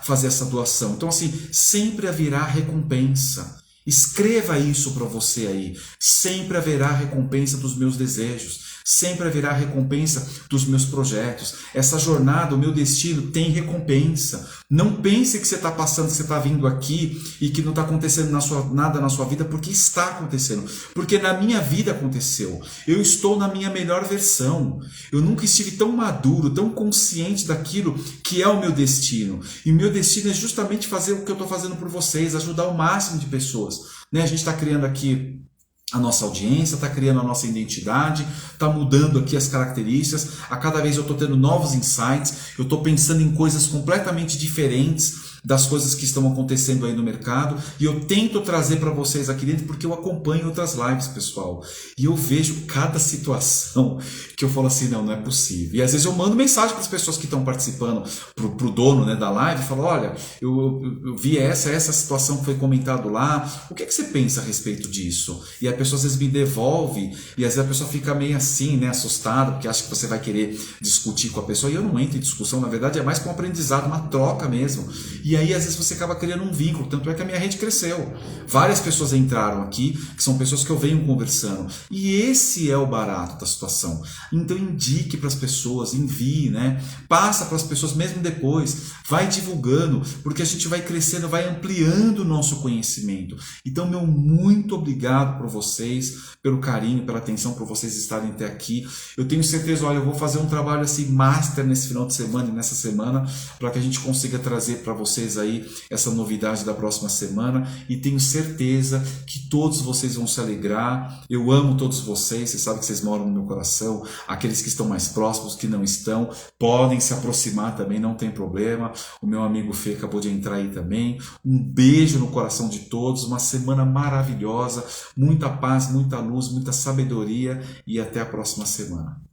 fazer essa doação. Então assim, sempre haverá recompensa. Escreva isso para você aí. Sempre haverá recompensa dos meus desejos. Sempre haverá recompensa dos meus projetos. Essa jornada, o meu destino tem recompensa. Não pense que você está passando, que você está vindo aqui e que não está acontecendo nada na sua vida, porque está acontecendo. Porque na minha vida aconteceu. Eu estou na minha melhor versão. Eu nunca estive tão maduro, tão consciente daquilo que é o meu destino. E o meu destino é justamente fazer o que eu estou fazendo por vocês, ajudar o máximo de pessoas. A gente está criando aqui a nossa audiência, está criando a nossa identidade, está mudando aqui as características. A cada vez eu estou tendo novos insights, eu estou pensando em coisas completamente diferentes das coisas que estão acontecendo aí no mercado, e eu tento trazer para vocês aqui dentro porque eu acompanho outras lives, pessoal, e eu vejo cada situação que eu falo assim, não é possível. E às vezes eu mando mensagem para as pessoas que estão participando, pro dono, né, da live, e falo: olha, eu vi essa situação que foi comentado lá, o que você pensa a respeito disso? E a pessoa às vezes me devolve, e às vezes a pessoa fica meio assim, né, assustada, porque acha que você vai querer discutir com a pessoa, e eu não entro em discussão, na verdade é mais com um aprendizado, uma troca mesmo. E aí às vezes você acaba criando um vínculo, tanto é que a minha rede cresceu. Várias pessoas entraram aqui, que são pessoas que eu venho conversando. E esse é o barato da situação. Então indique para as pessoas, envie, né? Passa para as pessoas mesmo depois, vai divulgando, porque a gente vai crescendo, vai ampliando o nosso conhecimento. Então, meu muito obrigado por vocês, pelo carinho, pela atenção, por vocês estarem até aqui. Eu tenho certeza, olha, eu vou fazer um trabalho assim master nesse final de semana e nessa semana, para que a gente consiga trazer para vocês aí essa novidade da próxima semana, e tenho certeza que todos vocês vão se alegrar. Eu amo todos vocês sabem que vocês moram no meu coração. Aqueles que estão mais próximos, que não estão, podem se aproximar também, não tem problema. O meu amigo Fê acabou de entrar aí também. Um beijo no coração de todos, uma semana maravilhosa, muita paz, muita luz, muita sabedoria, e até a próxima semana.